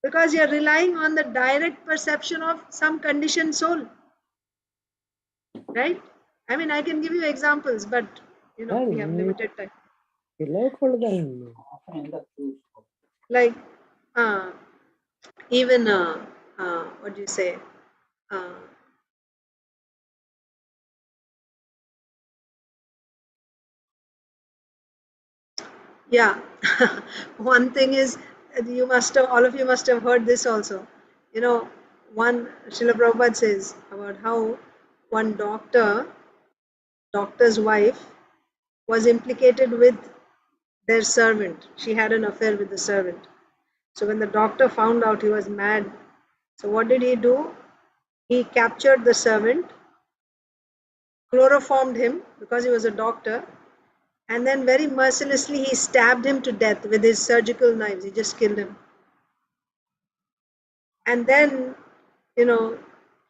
because you're relying on the direct perception of some conditioned soul, right? I mean, I can give you examples, but we have limited time. Like even what do you say? Yeah, one thing is, all of you must have heard this also. One, Srila Prabhupada says about how one doctor's wife was implicated with their servant. She had an affair with the servant. So when the doctor found out, he was mad. So what did he do? He captured the servant, chloroformed him because he was a doctor, and then very mercilessly he stabbed him to death with his surgical knives. He just killed him. And then,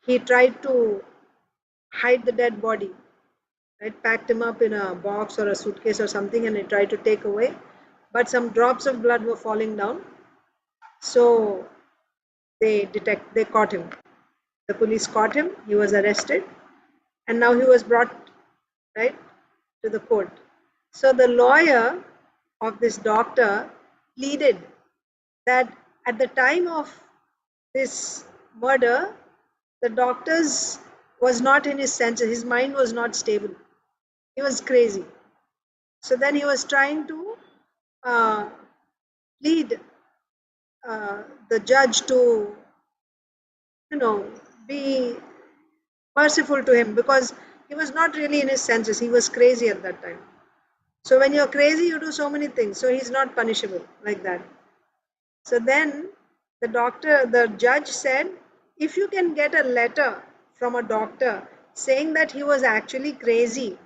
he tried to hide the dead body, right? Packed him up in a box or a suitcase or something, and he tried to take away. But some drops of blood were falling down. So they caught him. The police caught him. He was arrested, and now he was brought, right, to the court. So the lawyer of this doctor pleaded that at the time of this murder, the doctor's was not in his senses. His mind was not stable. He was crazy. So then he was trying to plead the judge to, be merciful to him, because he was not really in his senses. He was crazy at that time. So when you're crazy, you do so many things. So he's not punishable like that. So then the judge said, if you can get a letter from a doctor saying that he was actually crazy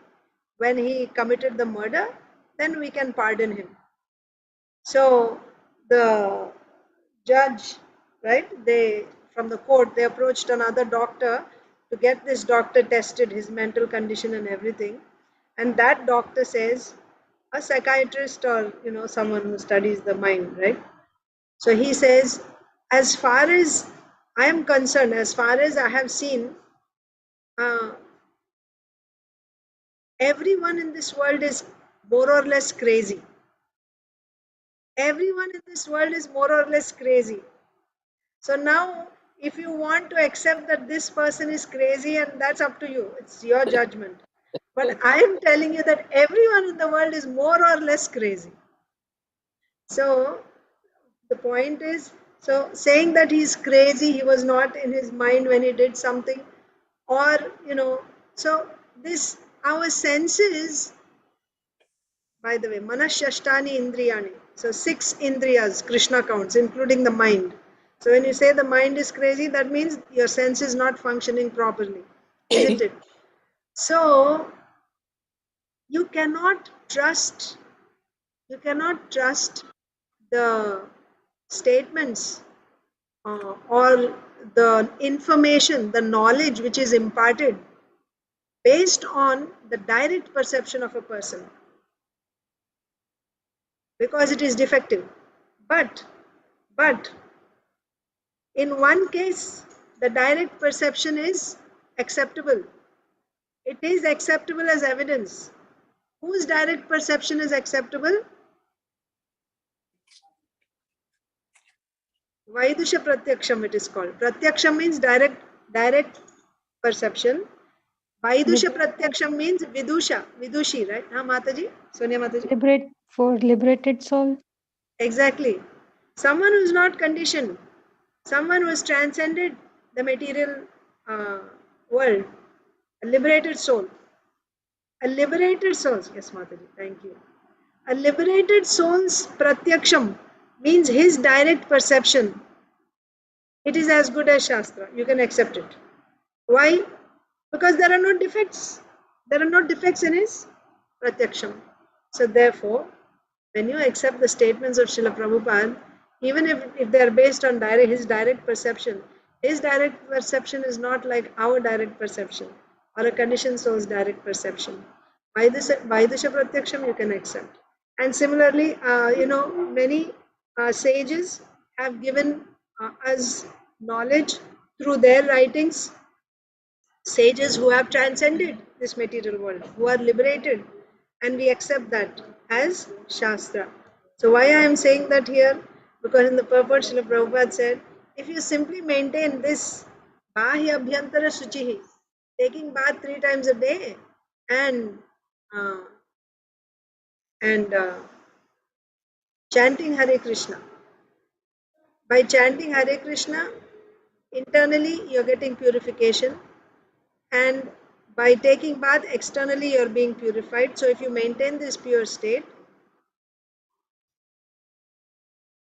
when he committed the murder, then we can pardon him. So the judge, right, from the court, they approached another doctor to get this doctor tested, his mental condition and everything. And that doctor says, a psychiatrist or someone who studies the mind, right? So he says, as far as I am concerned, as far as I have seen, everyone in this world is more or less crazy. Everyone in this world is more or less crazy. So now, if you want to accept that this person is crazy, and that's up to you, it's your judgment. But I am telling you that everyone in the world is more or less crazy. So the point is, so saying that he's crazy, he was not in his mind when he did something, or so this, our senses, by the way, manashashtani indriyani, so 6 indriyas Krishna counts, including the mind. So when you say the mind is crazy, that means your sense is not functioning properly, isn't it? So you cannot trust the statements or the information, the knowledge which is imparted based on the direct perception of a person, because it is defective. But in one case, the direct perception is acceptable. It is acceptable as evidence. Whose direct perception is acceptable? Vaidusha Pratyaksham it is called. Pratyaksham means direct perception. Vaidusha Pratyaksham means Vidushi, right? Huh, Mataji? Sonia Mataji? For liberated soul. Exactly. Someone who is not conditioned, someone who has transcended the material world, a liberated soul. A liberated soul, yes, Mataji, thank you. A liberated soul's pratyaksham means his direct perception. It is as good as Shastra. You can accept it. Why? Because there are no defects. There are no defects in his pratyaksham. So therefore, when you accept the statements of Srila Prabhupada, even if they are based on his direct perception is not like our direct perception or a conditioned soul's direct perception. Vaidusha Pratyaksham you can accept. And similarly, many sages have given us knowledge through their writings, sages who have transcended this material world, who are liberated, and we accept that as Shastra. So why I am saying that here? Because in the purport, Srila Prabhupada said, if you simply maintain this Bahya Abhyantara Suchihi, taking bath 3 times a day, and uh, chanting Hare Krishna. By chanting Hare Krishna, internally you're getting purification, and by taking bath externally you're being purified. So if you maintain this pure state,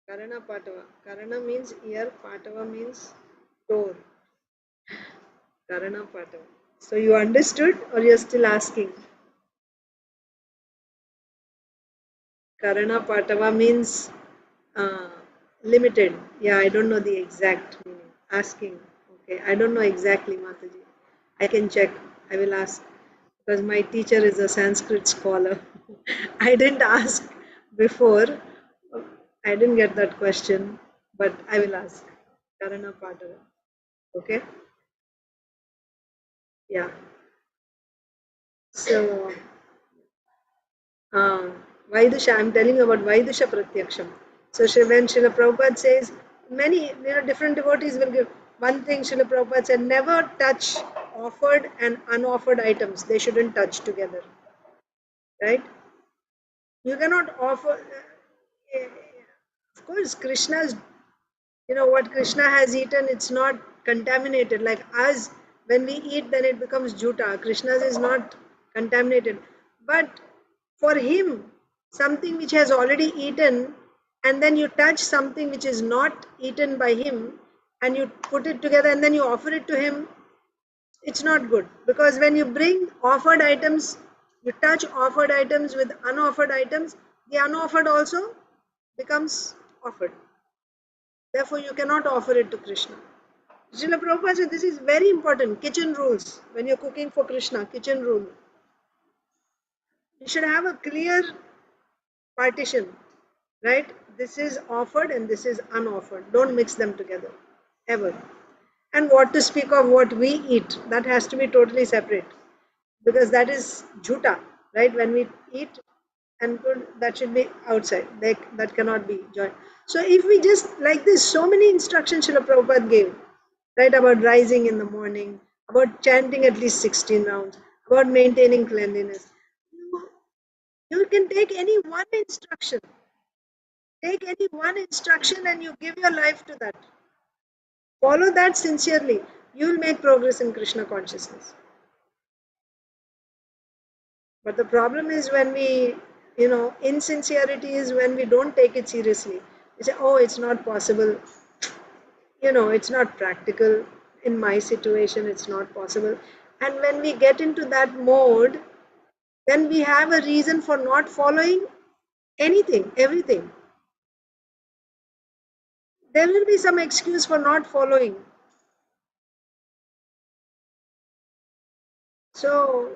Karana Patava. Karana means ear, Patava means door. Karana Patava. So you understood or you're still asking? Karana Patava means limited. Yeah, I don't know the exact meaning. Asking. Okay, I don't know exactly, Mataji. I can check. I will ask, because my teacher is a Sanskrit scholar. I didn't ask before. I didn't get that question, but I will ask. Karana Patava. Okay? Yeah. So, Vaidusha, I'm telling you about Vaidusha Pratyaksham. So when Srila Prabhupada says, many different devotees will give one thing. Srila Prabhupada said, never touch offered and unoffered items. They shouldn't touch together. Right? You cannot offer, Of course, Krishna's, what Krishna has eaten, it's not contaminated. Like us, when we eat, then it becomes juta. Krishna's is not contaminated. But for him, something which has already eaten, and then you touch something which is not eaten by him, and you put it together and then you offer it to him, it's not good. Because when you bring offered items, you touch offered items with unoffered items, the unoffered also becomes offered. Therefore, you cannot offer it to Krishna. Srila Prabhupada said this is very important. Kitchen rules. When you're cooking for Krishna, kitchen rule. You should have a clear partition, right? This is offered and this is unoffered. Don't mix them together, ever. And what to speak of what we eat, that has to be totally separate. Because that is jhuta, right? When we eat and put, that should be outside. That cannot be joined. So if we just like this, so many instructions Srila Prabhupada gave, right? About rising in the morning, about chanting at least 16 rounds, about maintaining cleanliness. You can take any one instruction. Take any one instruction and you give your life to that. Follow that sincerely. You will make progress in Krishna consciousness. But the problem is when we, insincerity is when we don't take it seriously. We say, oh, it's not possible. It's not practical. In my situation, it's not possible. And when we get into that mode, then we have a reason for not following anything, everything. There will be some excuse for not following. So,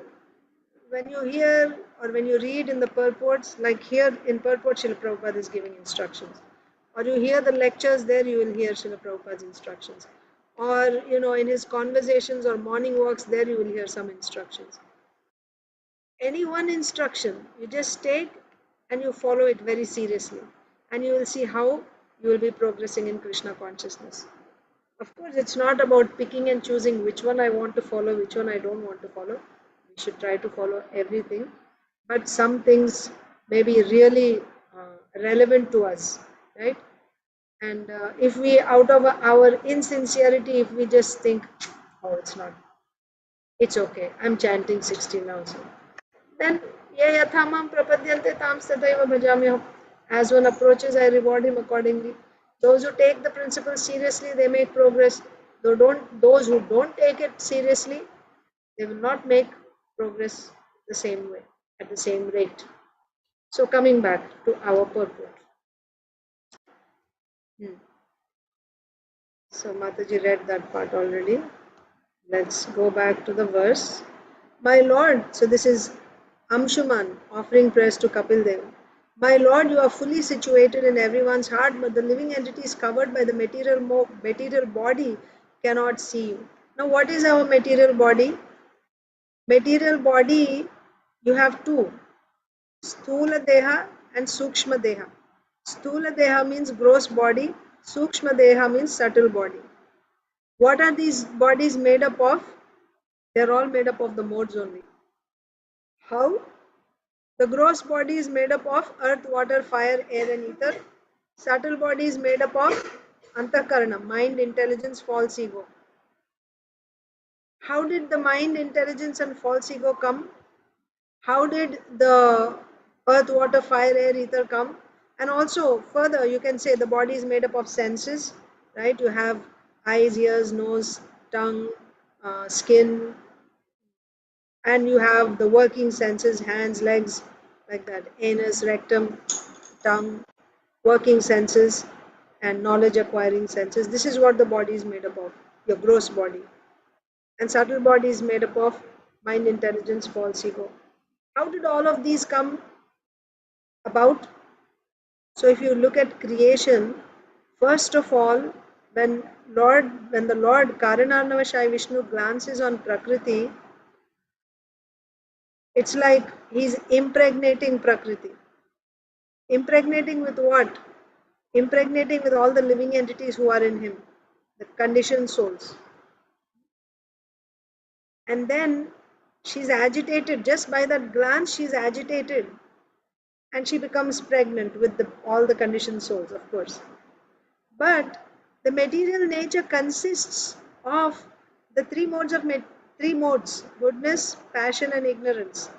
when you hear or when you read in the purports, like here in purport, Srila Prabhupada is giving instructions. Or you hear the lectures, there you will hear Srila Prabhupada's instructions. Or, in his conversations or morning walks, there you will hear some instructions. Any one instruction, you just take and you follow it very seriously. And you will see how you will be progressing in Krishna consciousness. Of course, it's not about picking and choosing which one I want to follow, which one I don't want to follow. We should try to follow everything. But some things may be really relevant to us, right? And if we, out of our insincerity, if we just think, oh, it's okay, I'm chanting 16 also. Then, ye yathamam prapadyante tam tadaiva bhajamyaham. As one approaches, I reward him accordingly. Those who take the principle seriously, they make progress. Those who don't take it seriously, they will not make progress the same way, at the same rate. So coming back to our purport. So Mataji read that part already. Let's go back to the verse. My Lord, so this is Amshuman offering prayers to Kapil Dev. My Lord, you are fully situated in everyone's heart, but the living entities covered by the material body cannot see you. Now, what is our material body? Material body, you have two, Sthula Deha and Sukshma Deha. Sthula Deha means gross body, Sukshma Deha means subtle body. What are these bodies made up of? They're all made up of the modes only. How? The gross body is made up of earth, water, fire, air and ether. Subtle body is made up of Antakarana, mind, intelligence, false ego. How did the mind, intelligence and false ego come? How did the earth, water, fire, air, ether come? And also further, you can say the body is made up of senses, right? You have eyes, ears, nose, tongue, skin, and you have the working senses, hands, legs, like that, anus, rectum, tongue, working senses, and knowledge acquiring senses. This is what the body is made up of, your gross body. And subtle body is made up of mind, intelligence, false ego. How did all of these come about? So if you look at creation, first of all, when the Lord Karanarnavashai Vishnu glances on Prakriti, it's like he's impregnating Prakriti. Impregnating with what? Impregnating with all the living entities who are in him, the conditioned souls. And then she's agitated. Just by that glance, she's agitated. and she becomes pregnant with all the conditioned souls, of course. But the material nature consists of the three modes: goodness, passion, and ignorance.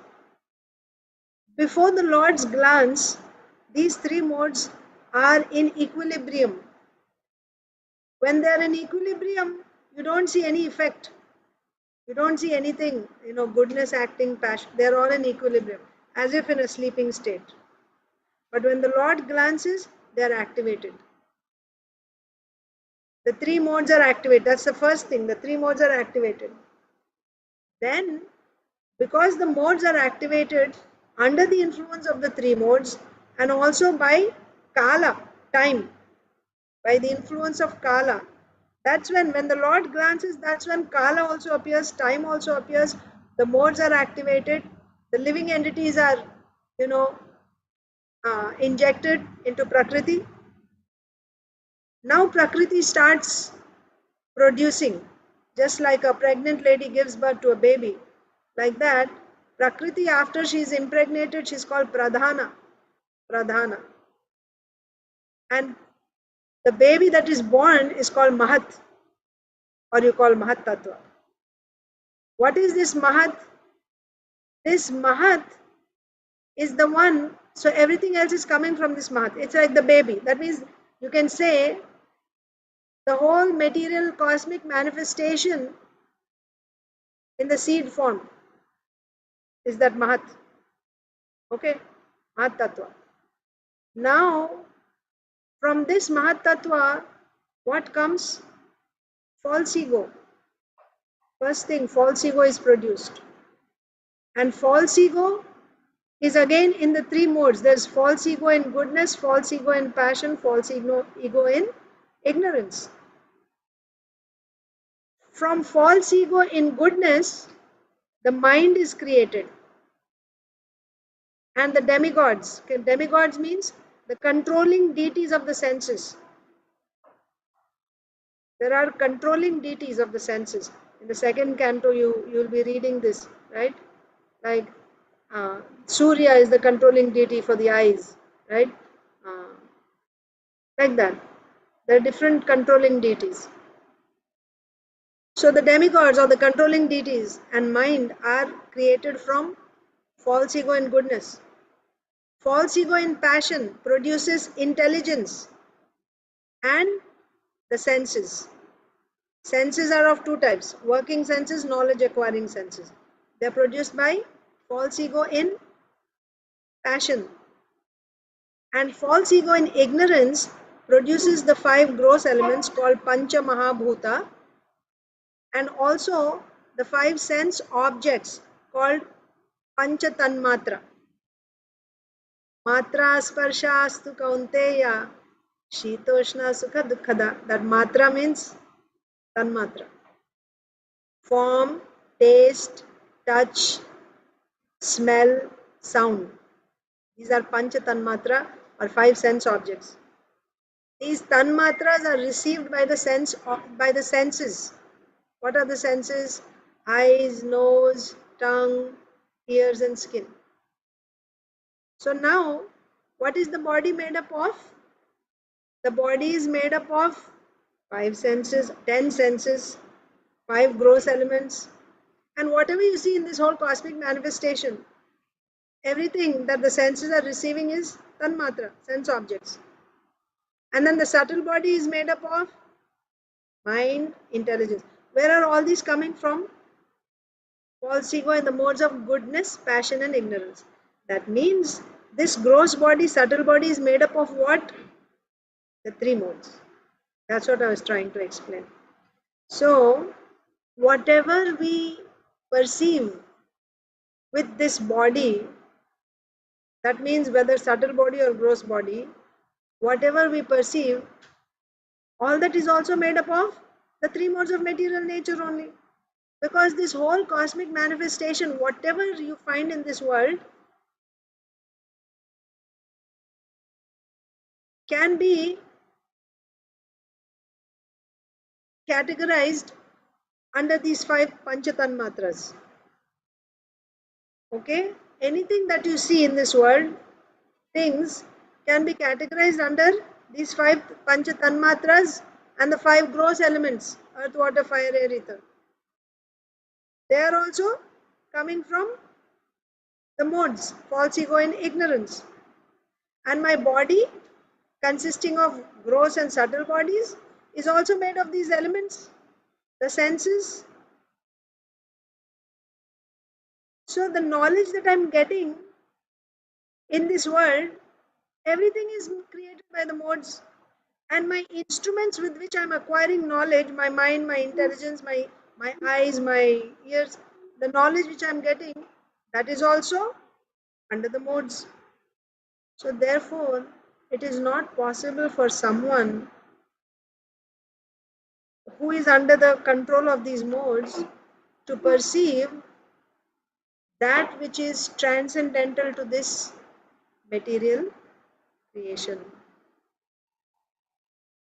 Before the Lord's glance, these three modes are in equilibrium. When they are in equilibrium, you don't see any effect. You don't see anything, goodness, acting, passion. They're all in equilibrium, as if in a sleeping state. But when the Lord glances, they're activated. The three modes are activated. That's the first thing. The three modes are activated. Then, because the modes are activated under the influence of the three modes and also by Kala, time, by the influence of Kala, that's when the Lord glances, that's when Kala also appears, time also appears, the modes are activated, the living entities are, injected into Prakriti. Now Prakriti starts producing, just like a pregnant lady gives birth to a baby. Like that, Prakriti, after she is impregnated, she is called Pradhana. Pradhana. And the baby that is born is called Mahat, or you call Mahat Tattva. What is this Mahat? This Mahat is the one, so everything else is coming from this Mahat. It's like the baby. That means you can say the whole material cosmic manifestation in the seed form is that Mahat. Okay? Mahat Tattva. Now, from this Mahat Tattva, what comes? False ego. First thing, false ego is produced. And false ego is again in the three modes. There's false ego in goodness, false ego in passion, false ego in ignorance. From false ego in goodness, the mind is created. And the demigods. Demigods means the controlling deities of the senses. There are controlling deities of the senses. In the second canto, you'll be reading this, right? Like Surya is the controlling deity for the eyes, right? Like that. There are different controlling deities. So the demigods or the controlling deities and mind are created from false ego in goodness. False ego in passion produces intelligence and the senses. Senses are of two types: working senses, knowledge acquiring senses. They are produced by false ego in passion. And false ego in ignorance produces the five gross elements called Pancha Mahabhuta, and also the five sense objects called Pancha Tanmatra. Matra Sparsha Astu Kaunteya Shitoshna Sukha Dukkada. That matra means Tanmatra. Form, taste, touch, smell, sound. These are Pancha Tanmatra or five sense objects. These Tanmatras are received by the senses. What are the senses? Eyes, nose, tongue, ears and skin. So now, what is the body made up of? The body is made up of five senses, 10 senses, five gross elements, and whatever you see in this whole cosmic manifestation, everything that the senses are receiving is Tanmatra, sense objects. And then the subtle body is made up of mind, intelligence. Where are all these coming from? False ego in the modes of goodness, passion and ignorance. That means this gross body, subtle body is made up of what? The three modes. That's what I was trying to explain. So, whatever we perceive with this body, that means whether subtle body or gross body, whatever we perceive, all that is also made up of the three modes of material nature only. Because this whole cosmic manifestation, whatever you find in this world, can be categorized under these five Panchatanmatras. Okay? Anything that you see in this world things can be categorized under these 5 pancha tanmatras and the 5 gross elements: earth, water, fire, air, ether. They are also coming from the modes, false ego and ignorance. And my body, consisting of gross and subtle bodies, is also made of these elements, the senses. So the knowledge that I'm getting in this world, everything is created by the modes. And my instruments with which I'm acquiring knowledge, my mind, my intelligence, my eyes, my ears, the knowledge which I'm getting, that is also under the modes. So therefore, it is not possible for someone who is under the control of these modes to perceive that which is transcendental to this material creation.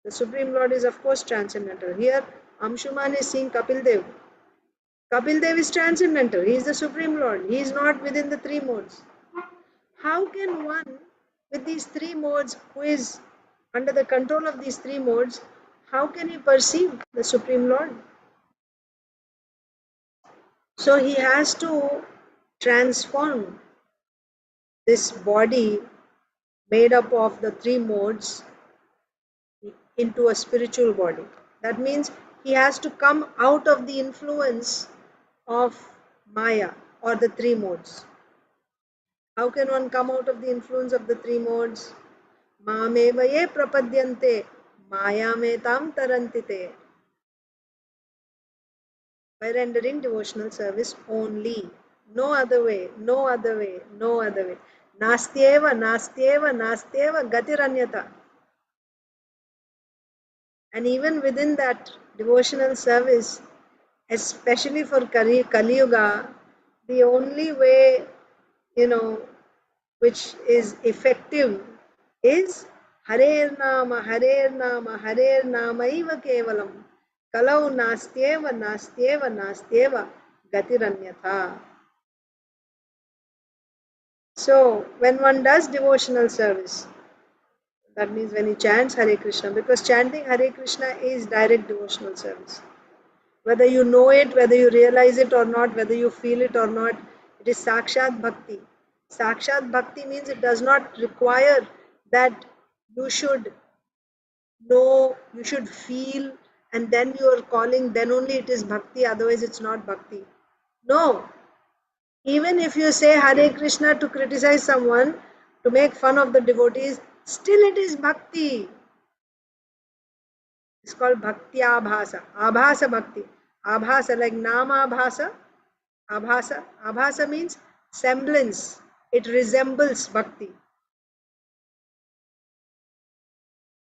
The Supreme Lord is of course transcendental. Here Amshuman is seeing Kapil Dev. Kapil Dev is transcendental. He is the Supreme Lord. He is not within the 3 modes. How can one with these 3 modes, who is under the control of these 3 modes, how can he perceive the Supreme Lord? So he has to transform this body made up of the 3 modes into a spiritual body. That means he has to come out of the influence of Maya or the 3 modes. How can one come out of the influence of the 3 modes? Mameva ye prapadyante mayametam tarantite. By rendering devotional service only. No other way, no other way, no other way. Nastyeva, nastyeva, nastyeva gatiranyata. And even within that devotional service, especially for Kali Yuga, the only way, which is effective is Harer Nama, Harer Nama, Harer Nama Iva Kevalam. Kalau nastyeva, nastyeva, nastyeva gatiranyatha. So, when one does devotional service, that means when he chants Hare Krishna, because chanting Hare Krishna is direct devotional service. Whether you know it, whether you realize it or not, whether you feel it or not, it is Sakshat Bhakti. Sakshat Bhakti means it does not require that you should know, you should feel, and then you are calling, then only it is Bhakti, otherwise it's not Bhakti. No. Even if you say Hare Krishna to criticize someone, to make fun of the devotees, still it is Bhakti. It's called Bhakti Abhasa. Abhasa Bhakti. Abhasa like Nama Abhasa. Abhasa. Abhasa means semblance. It resembles Bhakti.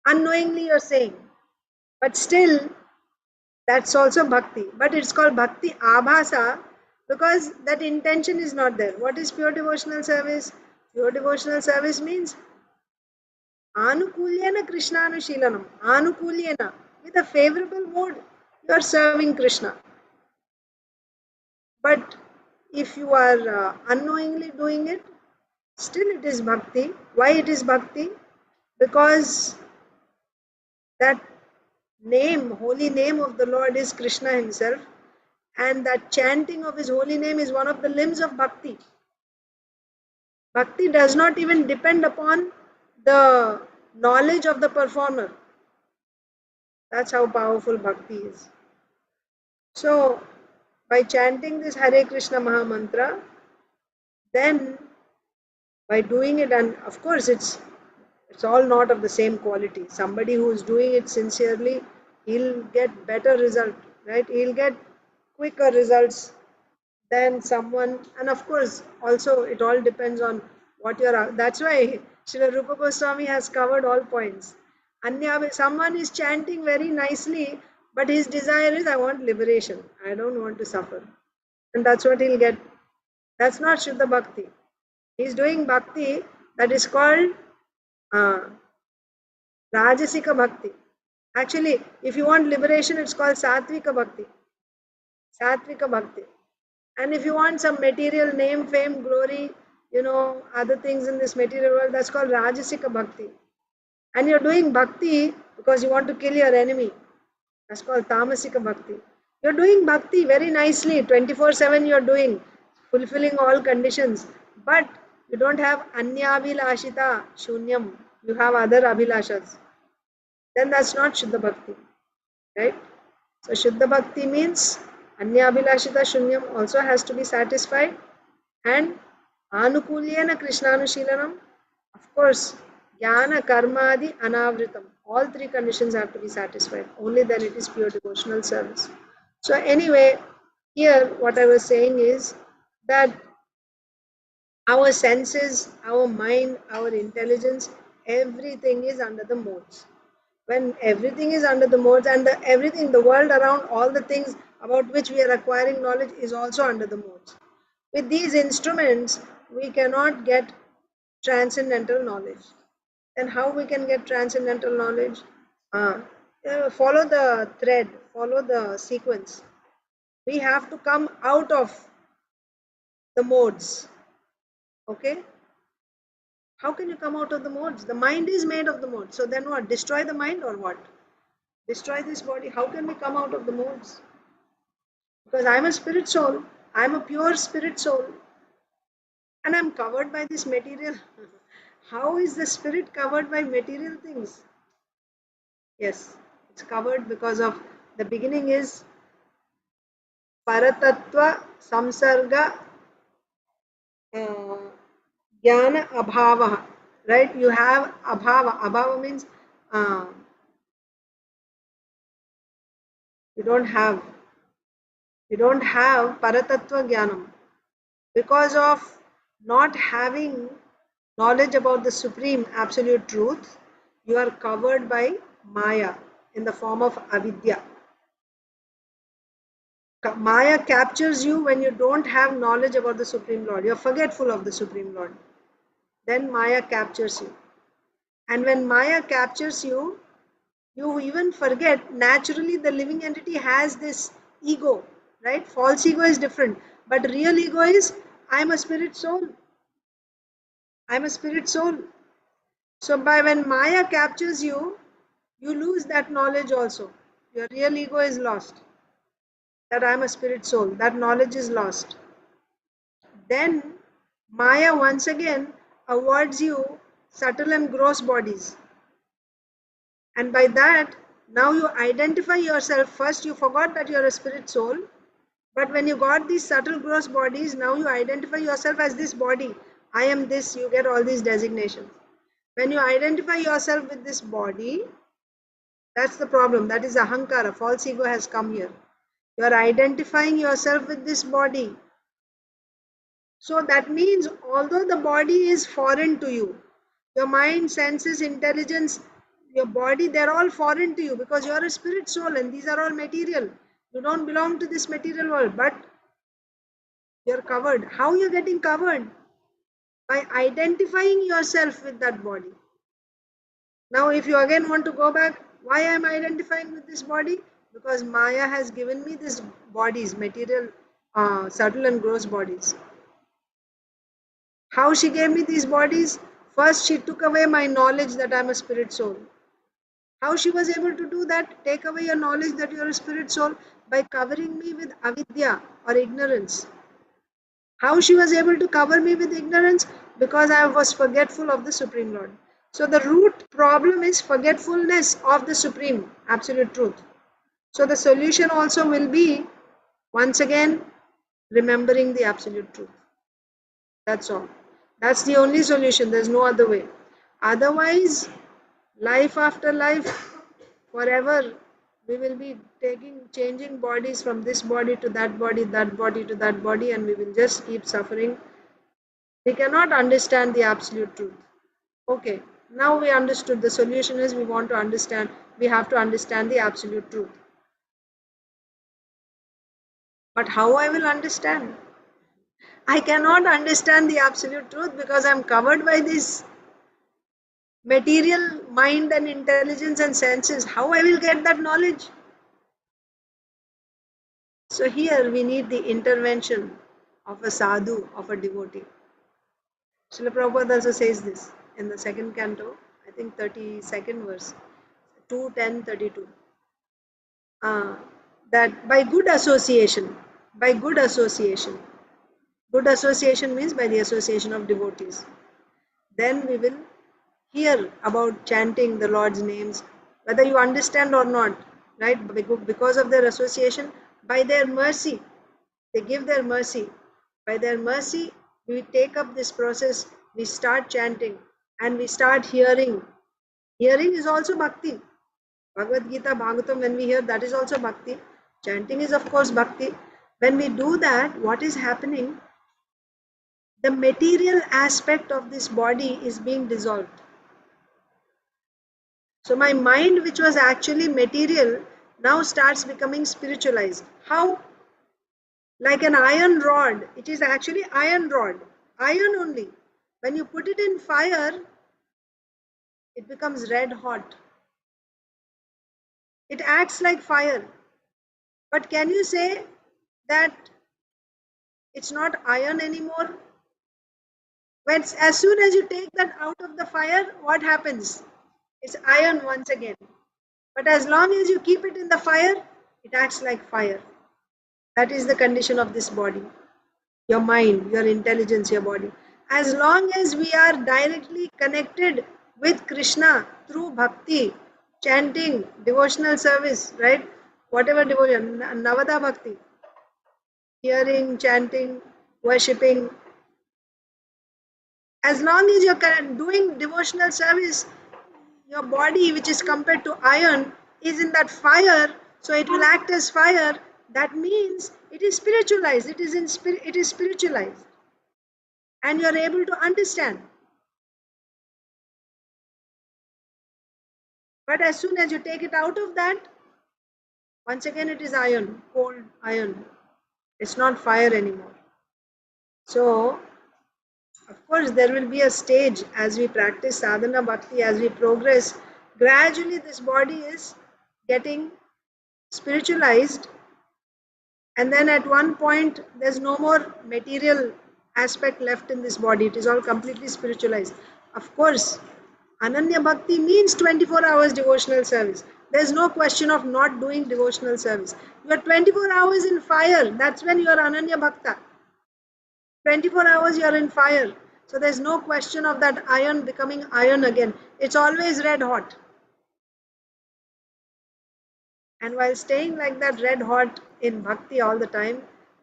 Unknowingly you're saying. But still, that's also Bhakti. But it's called Bhakti Abhasa because that intention is not there. What is pure devotional service? Pure devotional service means Anukulyena Krishnanushilanam. Anukulyena. With a favorable mood, you are serving Krishna. But if you are unknowingly doing it, still it is Bhakti. Why it is Bhakti? Because that name, holy name of the Lord is Krishna himself, and that chanting of his holy name is one of the limbs of Bhakti. Bhakti does not even depend upon the knowledge of the performer. That's how powerful Bhakti is. So, by chanting this Hare Krishna Maha Mantra, then by doing it, and of course it's all not of the same quality. Somebody who is doing it sincerely, he'll get better result, right? He'll get quicker results than someone, and of course also it all depends on what you're, that's why Srila Rupa Goswami has covered all points. Someone is chanting very nicely, but his desire is, I want liberation, I don't want to suffer, and that's what he'll get. That's not Shuddha Bhakti. He's doing Bhakti that is called Rajasika Bhakti. Actually, if you want liberation, it's called Satvika Bhakti. Satvika Bhakti. And if you want some material name, fame, glory, other things in this material world, that's called Rajasika Bhakti. And you're doing bhakti because you want to kill your enemy. That's called Tamasika Bhakti. You're doing bhakti very nicely, 24/7 you're doing, fulfilling all conditions. But you don't have Anyabhilashita Shunyam. You have other Abhilashas. Then that's not Shuddha Bhakti. Right? So Shuddha Bhakti means Anyabhilashita Shunyam also has to be satisfied. And Anukulyena Krishnanushilanam, of course, Jnana, Karmadi, Anavritam. All three conditions have to be satisfied. Only then it is pure devotional service. So anyway, here what I was saying is that our senses, our mind, our intelligence, everything is under the modes. When everything is under the modes and everything, the world around, all the things about which we are acquiring knowledge is also under the modes. With these instruments, we cannot get transcendental knowledge. Then how we can get transcendental knowledge? Follow the thread, follow the sequence. We have to come out of the modes. Okay? How can you come out of the modes? The mind is made of the modes. So then what? Destroy the mind or what? Destroy this body. How can we come out of the modes? Because I'm a spirit soul. I'm a pure spirit soul. And I'm covered by this material. How is the spirit covered by material things? Yes, it's covered because of the beginning is Paratattva Samsarga Jnana Abhava. Right? You have Abhava. Abhava means you don't have Paratattva Jnanam. Because of not having knowledge about the supreme absolute truth, you are covered by Maya in the form of avidya. Maya captures you when you don't have knowledge about the Supreme Lord. You're forgetful of the Supreme Lord. Then Maya captures you. And when Maya captures you, you even forget. Naturally, the living entity has this ego, right? False ego is different. But real ego is, I'm a spirit soul. I'm a spirit soul. So when Maya captures you, you lose that knowledge also. Your real ego is lost. That I'm a spirit soul. That knowledge is lost. Then Maya once again awards you subtle and gross bodies. And by that, now you identify yourself. First, you forgot that you're a spirit soul. But when you got these subtle gross bodies, now you identify yourself as this body. I am this, you get all these designations. When you identify yourself with this body, that's the problem. That is ahankara. False ego has come here. You are identifying yourself with this body. So that means although the body is foreign to you, your mind, senses, intelligence, your body, they're all foreign to you because you're a spirit soul and these are all material. You don't belong to this material world, but you're covered. How you're getting covered? By identifying yourself with that body. Now, if you again want to go back, why am I identifying with this body? Because Maya has given me these bodies, material, subtle and gross bodies. How she gave me these bodies? First, she took away my knowledge that I'm a spirit soul. How she was able to do that? Take away your knowledge that you're a spirit soul by covering me with avidya or ignorance. How she was able to cover me with ignorance? Because I was forgetful of the Supreme Lord. So the root problem is forgetfulness of the Supreme Absolute Truth. So the solution also will be, once again, remembering the Absolute Truth. That's all. That's the only solution. There's no other way. Otherwise, life after life, forever, we will be changing bodies from this body to that body to that body, and we will just keep suffering. We cannot understand the absolute truth. Okay, now we understood. The solution is we want to understand. We have to understand the absolute truth. But how I will understand? I cannot understand the absolute truth because I am covered by this material mind and intelligence and senses. How I will get that knowledge? So here we need the intervention of a sadhu, of a devotee. Srila Prabhupada also says this in the second canto, I think 32nd verse, 2:10:32. That by good association, good association means by the association of devotees, then we will hear about chanting the Lord's names, whether you understand or not, right? Because of their association, by their mercy, they give their mercy. By their mercy, we take up this process, we start chanting, and we start hearing. Hearing is also bhakti. Bhagavad Gita, Bhagavatam, when we hear, that is also bhakti. Chanting is, of course, bhakti. When we do that, what is happening? The material aspect of this body is being dissolved. So my mind, which was actually material, now starts becoming spiritualized. How? Like an iron rod. It is actually iron rod. Iron only. When you put it in fire, it becomes red hot. It acts like fire. But can you say that it's not iron anymore? When, as soon as you take that out of the fire, what happens? It's iron once again. But as long as you keep it in the fire, it acts like fire. That is the condition of this body. Your mind, your intelligence, your body. As long as we are directly connected with Krishna through bhakti, chanting, devotional service, right? Whatever devotion, Navada Bhakti, hearing, chanting, worshipping. As long as you're doing devotional service, your body, which is compared to iron, is in that fire, so it will act as fire. That means it is spiritualized. It is spiritualized, and you are able to understand. But as soon as you take it out of that, once again it is iron, cold iron. It's not fire anymore. So, of course, there will be a stage as we practice sadhana bhakti, as we progress. Gradually, this body is getting spiritualized, and then at one point, there's no more material aspect left in this body. It is all completely spiritualized. Of course, Ananya Bhakti means 24 hours devotional service. There's no question of not doing devotional service. You are 24 hours in fire. That's when you are Ananya Bhakta. 24 hours you are in fire. So there's no question of that iron becoming iron again. It's always red hot. And while staying like that red hot in bhakti all the time,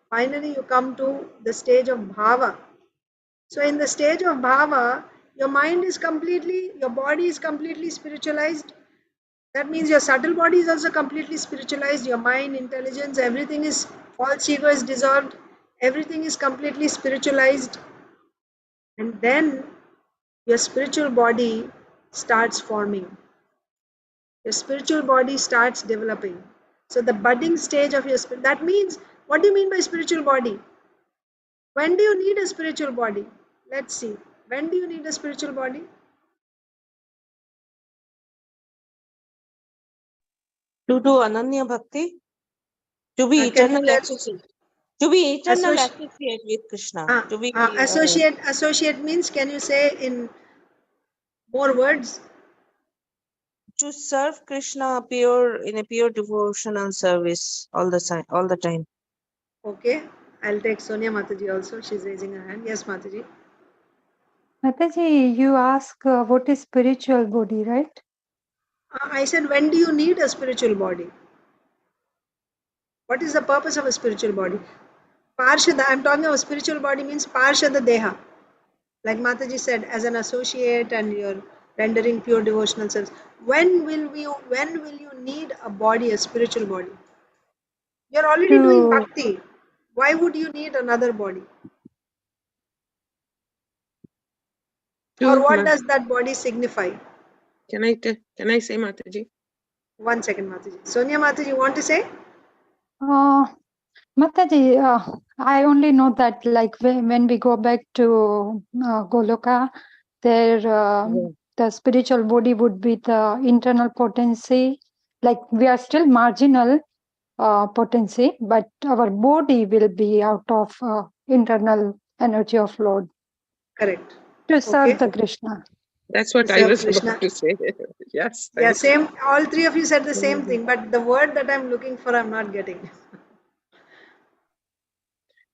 finally you come to the stage of bhava. So in the stage of bhava, your mind is completely, your body is completely spiritualized. That means your subtle body is also completely spiritualized. Your mind, intelligence, everything is, false ego is dissolved. Everything is completely spiritualized. And then your spiritual body starts forming. Your spiritual body starts developing. So the budding stage of your spirit, that means, what do you mean by spiritual body? When do you need a spiritual body? Let's see. When do you need a spiritual body? To do Ananya Bhakti, to be Can you eternal tell? associate, to be eternal associate with Krishna, to be Associate means, can you say in more words? to serve Krishna pure in a pure devotional service all the time. Okay, I'll take Sonia Mataji also. She's raising her hand. Yes, Mataji. Mataji, you ask what is spiritual body, right? I said, when do you need a spiritual body? What is the purpose of a spiritual body? Parshada, I'm talking about spiritual body means Parshada Deha. Like Mataji said, as an associate and you're rendering pure devotional service. When will you need a body, a spiritual body? You're already doing To bhakti. Why would you need another body? Or what does that body signify? Can I say, Mataji? 1 second, Mataji. Sonia Mataji, you want to say? Mataji, I only know that like when we go back to Goloka, there the spiritual body would be the internal potency. Like we are still marginal potency, but our body will be out of internal energy of Lord. Correct. To serve Okay. the Krishna. That's what To I serve was Krishna. about to say. Yes, Yeah, thank you. same. All three of you said the same Mhm. thing, but the word that I'm looking for, I'm not getting.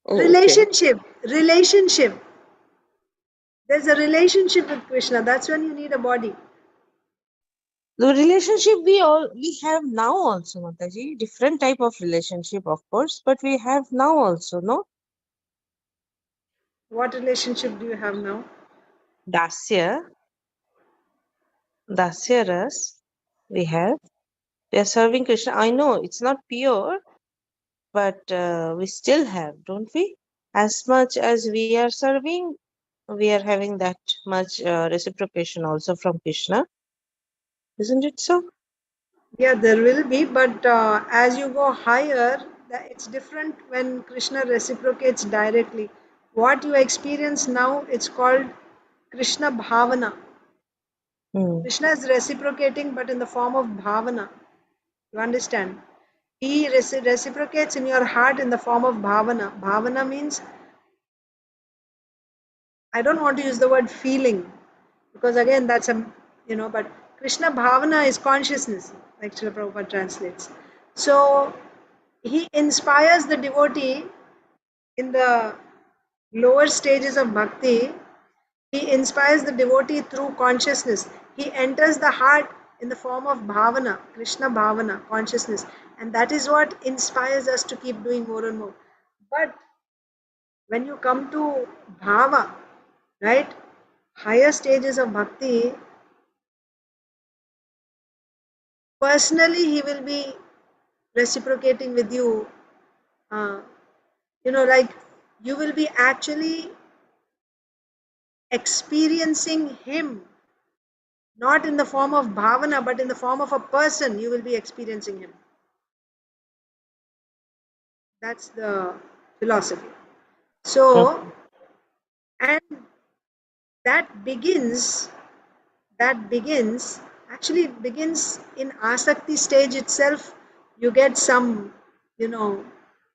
Oh, okay. Relationship. Relationship. There's a relationship with Krishna. That's when you need a body. The relationship we have now also, Mataji. Different type of relationship, of course, but we have now also, no? What relationship do you have now? Dasya, Dasya Ras, we have. We are serving Krishna. I know it's not pure, but we still have, don't we? As much as we are serving, we are having that much reciprocation also from Krishna. Isn't it so? Yeah, there will be, but as you go higher, it's different when Krishna reciprocates directly. What you experience now, it's called Krishna Bhavana. Hmm. Krishna is reciprocating, but in the form of Bhavana. You understand? He reciprocates in your heart in the form of Bhavana. Bhavana means, I don't want to use the word feeling, because again, that's but Krishna Bhavana is consciousness, like Srila Prabhupada translates. So, he inspires the devotee in the lower stages of bhakti. He inspires the devotee through consciousness. He enters the heart in the form of bhavana, Krishna bhavana, consciousness. And that is what inspires us to keep doing more and more. But when you come to bhava, right, higher stages of bhakti, personally he will be reciprocating with you. Uh, like you will be actually experiencing him, not in the form of bhavana, but in the form of a person, you will be experiencing him. That's the philosophy. So, Okay. and that begins, actually it begins in asakti stage itself. You get some,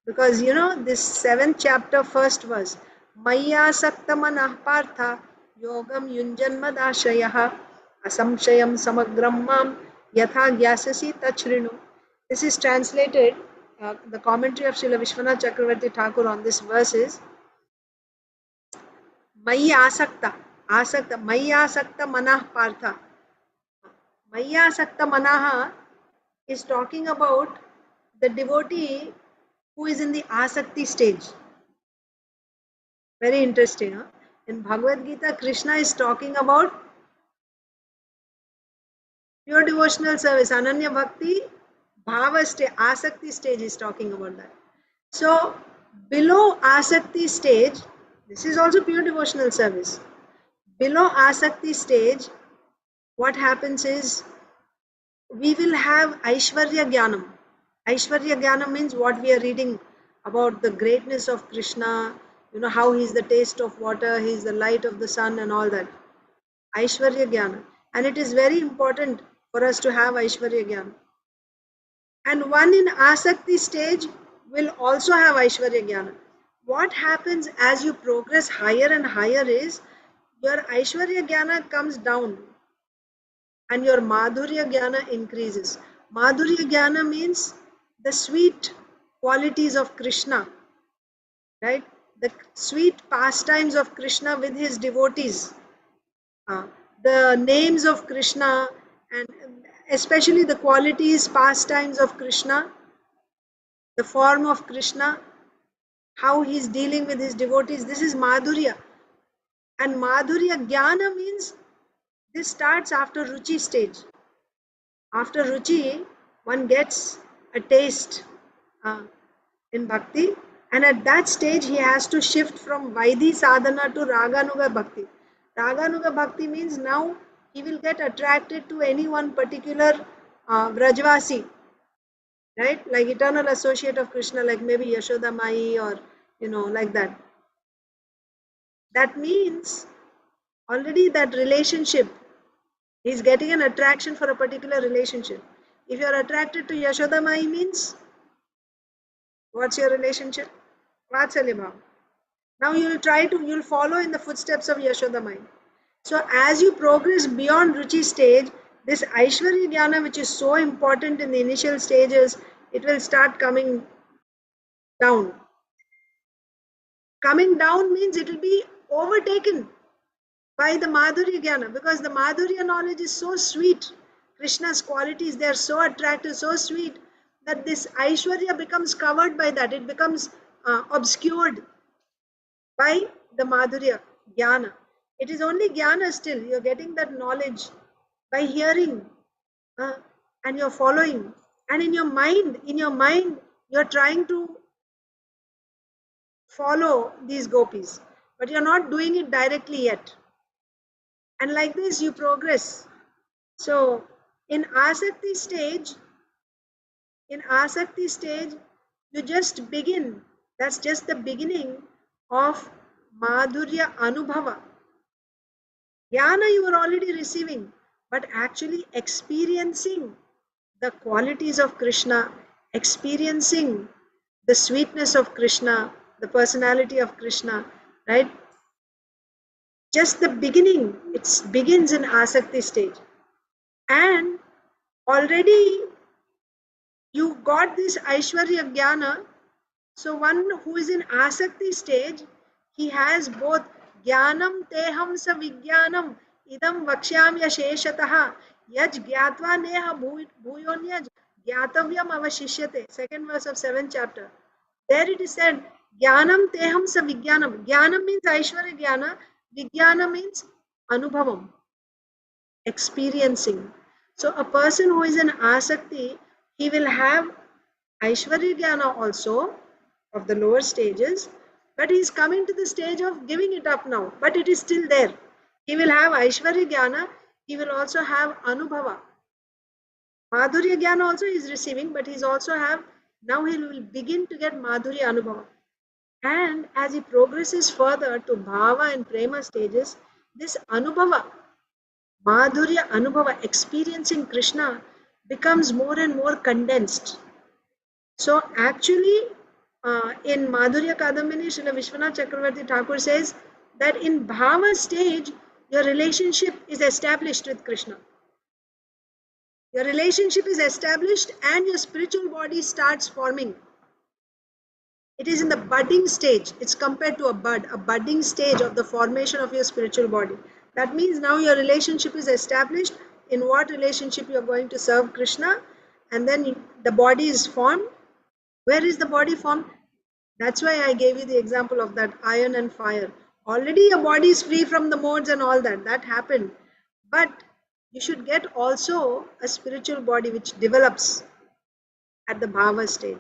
because this 7th chapter, first verse, Maya sakta manah partha yogam yunjanmadashayah asamshayam samagram mam yatha gyasasi tachrinu. This is translated, the commentary of Srila Vishwanath Chakravarti Thakur on this verse is, Maya asakta, Maya asakta manah partha. Maya Sakta Manaha is talking about the devotee who is in the Asakti stage. Very interesting. Huh? In Bhagavad Gita, Krishna is talking about pure devotional service. Ananya Bhakti, Bhava stage, Asakti stage is talking about that. So, below Asakti stage, this is also pure devotional service. Below Asakti stage, what happens is we will have Aishwarya Jnanam. Aishwarya Jnanam means what we are reading about the greatness of Krishna, how he is the taste of water, he is the light of the sun, and all that. Aishwarya Jnana. And it is very important for us to have Aishwarya Jnana. And one in Asakti stage will also have Aishwarya Jnana. What happens as you progress higher and higher is your Aishwarya Jnana comes down and your Madhurya Jnana increases. Madhurya Jnana means the sweet qualities of Krishna, right? The sweet pastimes of Krishna with his devotees, the names of Krishna, and especially the qualities, pastimes of Krishna, the form of Krishna, how he's dealing with his devotees. This is Madhurya. And Madhurya Jnana means this starts after Ruchi stage. After Ruchi, one gets a taste in bhakti, and at that stage he has to shift from Vaidhi sadhana to Raganuga bhakti. Raganuga bhakti means now he will get attracted to any one particular Vrajvasi, right? Like eternal associate of Krishna, like maybe Yashoda Mai or like that. That means already that relationship, he's getting an attraction for a particular relationship. If you are attracted to Yashoda Mai means, what's your relationship? Vatsalya Bhava. Now you'll follow in the footsteps of Yashoda Mai. So as you progress beyond Ruchi stage, this Aishwarya Jnana, which is so important in the initial stages, it will start coming down. Coming down means it will be overtaken by the Madhurya Jnana, because the Madhurya knowledge is so sweet. Krishna's qualities, they are so attractive, so sweet, that this Aishwarya becomes covered by that. It becomes obscured by the Madhurya Jnana. It is only Jnana still. You're getting that knowledge by hearing and you're following. And in your mind, you're trying to follow these gopis, but you're not doing it directly yet. And like this, you progress. So in Asakti stage, you just begin. That's just the beginning of Madhurya Anubhava. Jnana you are already receiving, but actually experiencing the qualities of Krishna, experiencing the sweetness of Krishna, the personality of Krishna, right? Just the beginning, it begins in Asakti stage. And already you got this Aishwarya Jnana. So one who is in Asakti stage, he has both Jnanam teham sa Vijnanam idam vakshyamya sheshataha yaj gyatva neha bhuyonyaj gyatavyam avashishyate. Second verse of 7th chapter. There it is said, Jnanam teham sa Vijnanam. Jnanam means Aishwarya Jnana, Vijnana means Anubhavam, experiencing. So a person who is in Asakti, he will have Aishwarya Jnana also of the lower stages, but he is coming to the stage of giving it up now, but it is still there. He will have Aishwarya Jnana, he will also have Anubhava. Madhurya Jnana also he is receiving, but he is also have, now he will begin to get Madhurya Anubhava. And as he progresses further to Bhava and Prema stages, this Anubhava, Madhurya Anubhava, experiencing Krishna, becomes more and more condensed. So actually, in Madhurya Kadambini, Srila Vishwanath Chakravarti Thakur says that in Bhava stage, your relationship is established with Krishna. Your relationship is established and your spiritual body starts forming. It is in the budding stage. It's compared to a budding stage of the formation of your spiritual body. That means now your relationship is established. In what relationship you are going to serve Krishna, and then the body is formed. Where is the body formed? That's why I gave you the example of that iron and fire. Already your body is free from the modes and all that. That happened. But you should get also a spiritual body which develops at the bhava stage.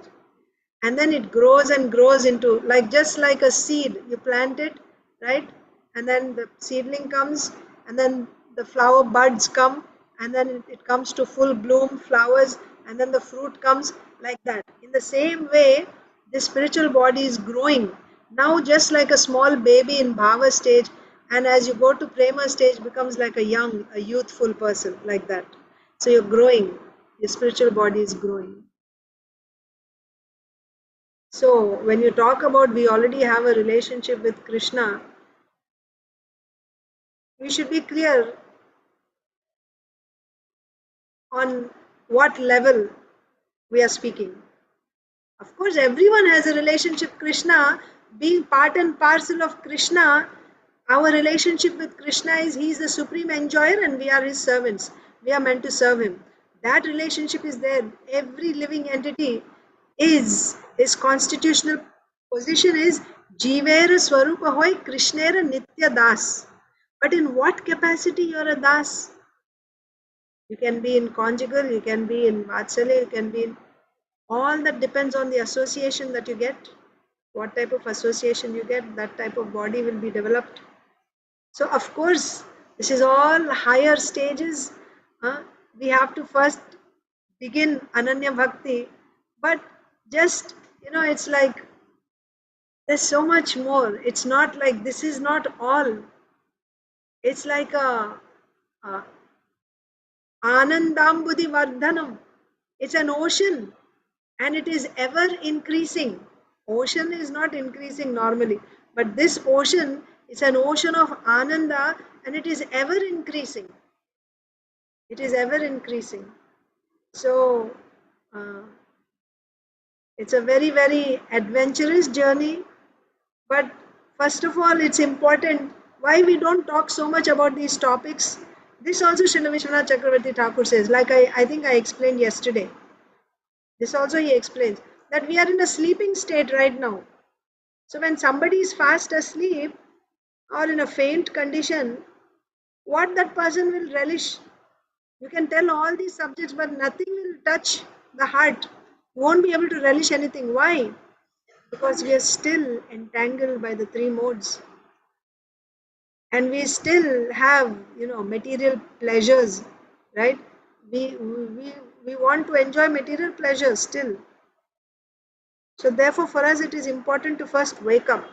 And then it grows and grows into, like just like a seed. You plant it, right? And then the seedling comes, and then the flower buds come, and then it comes to full bloom, flowers, and then the fruit comes, like that. In the same way, the spiritual body is growing. Now just like a small baby in bhava stage, and as you go to prema stage, becomes like a youthful person, like that. So you're growing. Your spiritual body is growing. So when you talk about we already have a relationship with Krishna, we should be clear on what level we are speaking. Of course, everyone has a relationship with Krishna. Being part and parcel of Krishna, our relationship with Krishna is he is the supreme enjoyer and we are his servants. We are meant to serve him. That relationship is there. Every living entity is, his constitutional position is Jivera Swarupa Hoy Krishnera Nitya Das. But in what capacity you are a Das? You can be in conjugal, you can be in Vatsalya, you can be in, all that depends on the association that you get. What type of association you get, that type of body will be developed. So of course, this is all higher stages. We have to first begin Ananya Bhakti, but just, it's like there's so much more. It's not like this is not all. It's like a Anandambudhi Vardhanam. It's an ocean and it is ever increasing. Ocean is not increasing normally, but this ocean It's an ocean of Ananda, and it is ever increasing. It is ever increasing. So, it's a very, very adventurous journey. But first of all, it's important why we don't talk so much about these topics. This also Srila Vishwanath Chakravarti Thakur says, like I think I explained yesterday. This also he explains that we are in a sleeping state right now. So when somebody is fast asleep or in a faint condition, what that person will relish? You can tell all these subjects, but nothing will touch the heart. You won't be able to relish anything. Why? Because we are still entangled by the three modes. And we still have, material pleasures, right? We want to enjoy material pleasures still. So therefore, for us, it is important to first wake up.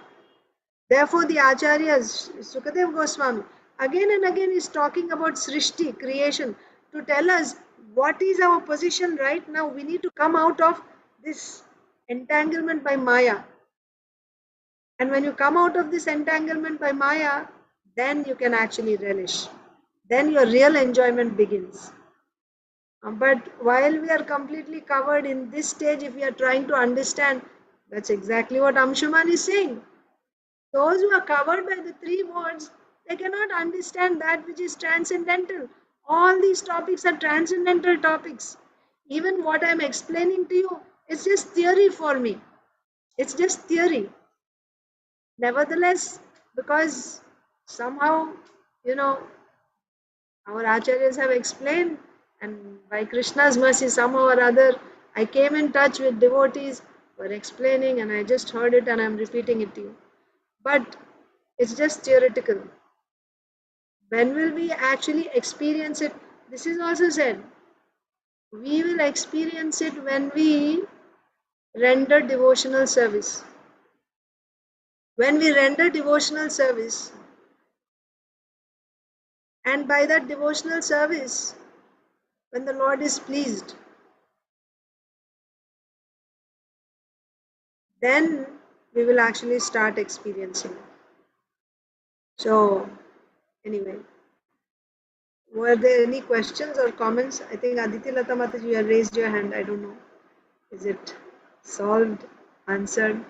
Therefore, the Acharyas, Sukadev Goswami, again and again is talking about Srishti, creation, to tell us what is our position right now. We need to come out of this entanglement by Maya. And when you come out of this entanglement by Maya, then you can actually relish. Then your real enjoyment begins. But while we are completely covered in this stage, if we are trying to understand, that's exactly what Amshuman is saying. Those who are covered by the three modes, they cannot understand that which is transcendental. All these topics are transcendental topics. Even what I am explaining to you is just theory for me. It's just theory. Nevertheless, because somehow, our acharyas have explained, and by Krishna's mercy, somehow or other, I came in touch with devotees who were explaining, and I just heard it and I'm repeating it to you. But it's just theoretical. When will we actually experience it? This is also said. We will experience it when we render devotional service. When we render devotional service, and by that devotional service, when the Lord is pleased, then we will actually start experiencing it. So, anyway, were there any questions or comments? I think Aditi Lata Mataji, you have raised your hand. I don't know. Is it solved, answered?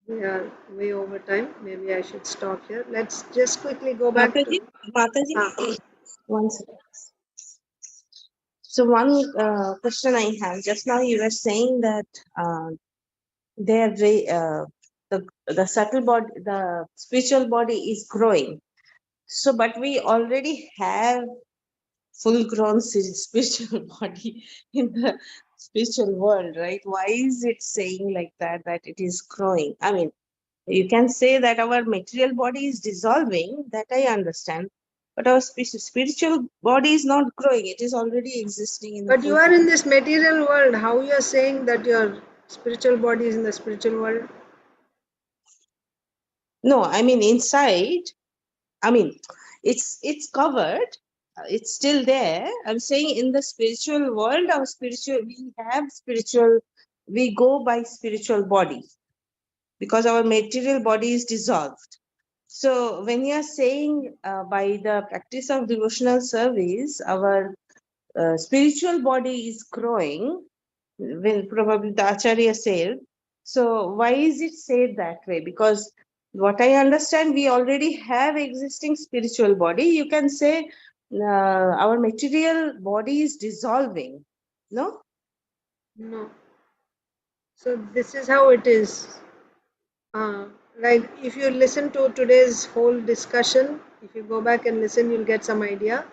We are way over time. Maybe I should stop here. Let's just quickly go back Mataji, to... Mataji, one second. So one question I have, just now you were saying that the subtle body, the spiritual body is growing. So, but we already have full-grown spiritual body in the spiritual world, right? Why is it saying like that it is growing? I mean, you can say that our material body is dissolving, that I understand, but our spiritual body is not growing. It is already existing in the But you are in this material world. How you are saying that your spiritual body is in the spiritual world? No, I mean inside. I mean, it's covered. It's still there. I'm saying in the spiritual world, we go by spiritual body because our material body is dissolved. So when you are saying by the practice of devotional service, our spiritual body is growing, when probably the Acharya said, so why is it said that way? Because what I understand, we already have existing spiritual body. You can say our material body is dissolving, no? No. So this is how it is. Like if you listen to today's whole discussion, if you go back and listen, you'll get some idea.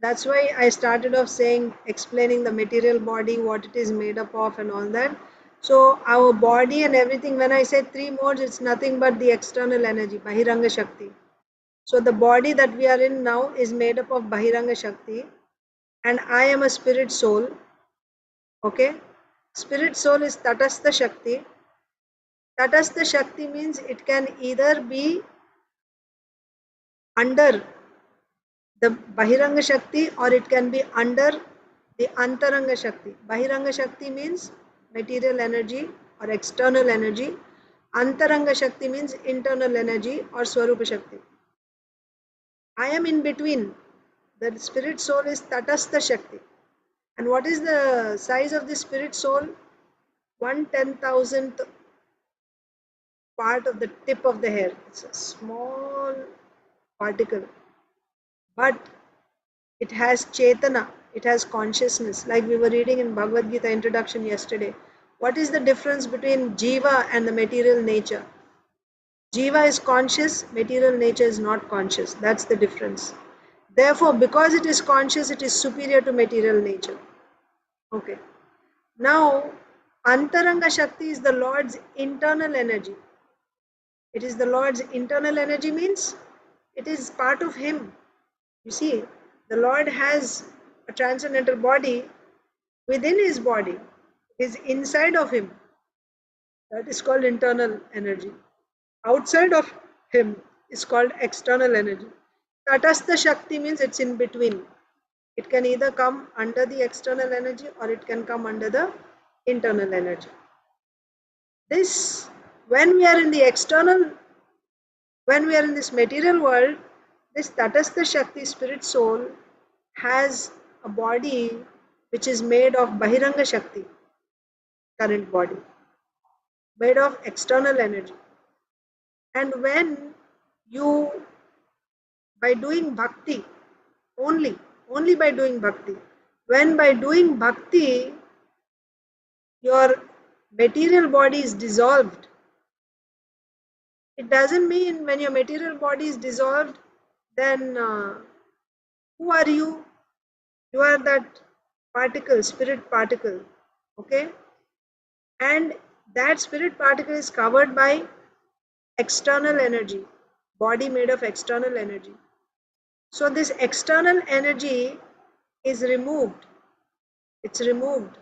That's why I started off saying, explaining the material body, what it is made up of and all that. So our body and everything, when I say three modes, it's nothing but the external energy, Bahiranga Shakti. So the body that we are in now is made up of Bahiranga Shakti, and I am a spirit soul. Okay? Spirit soul is Tatastha Shakti. Tatastha Shakti means it can either be under the Bahiranga Shakti or it can be under the Antaranga Shakti. Bahiranga Shakti means material energy, or external energy. Antaranga Shakti means internal energy or Swarupa Shakti. I am in between. The spirit soul is Tatastha Shakti. And what is the size of the spirit soul? 1/10,000th part of the tip of the hair. It's a small particle, but it has Chetana, it has consciousness. Like we were reading in Bhagavad Gita introduction yesterday. What is the difference between Jiva and the material nature? Jiva is conscious, material nature is not conscious. That's the difference. Therefore, because it is conscious, it is superior to material nature. Okay. Now, Antaranga Shakti is the Lord's internal energy. It is the Lord's internal energy means it is part of Him. You see, the Lord has a transcendental body within His body, is inside of Him. That is called internal energy. Outside of Him is called external energy. Tatastha Shakti means it's in between. It can either come under the external energy or it can come under the internal energy. This, when we are in the external, when we are in this material world, this Tatastha Shakti, spirit soul, has a body which is made of Bahiranga Shakti, current body, made of external energy. And when you, by doing bhakti, only by doing bhakti, when by doing bhakti, your material body is dissolved, it doesn't mean when your material body is dissolved, then who are you? You are that particle, spirit particle, okay? And that spirit particle is covered by external energy, body made of external energy. So this external energy is removed. It's removed.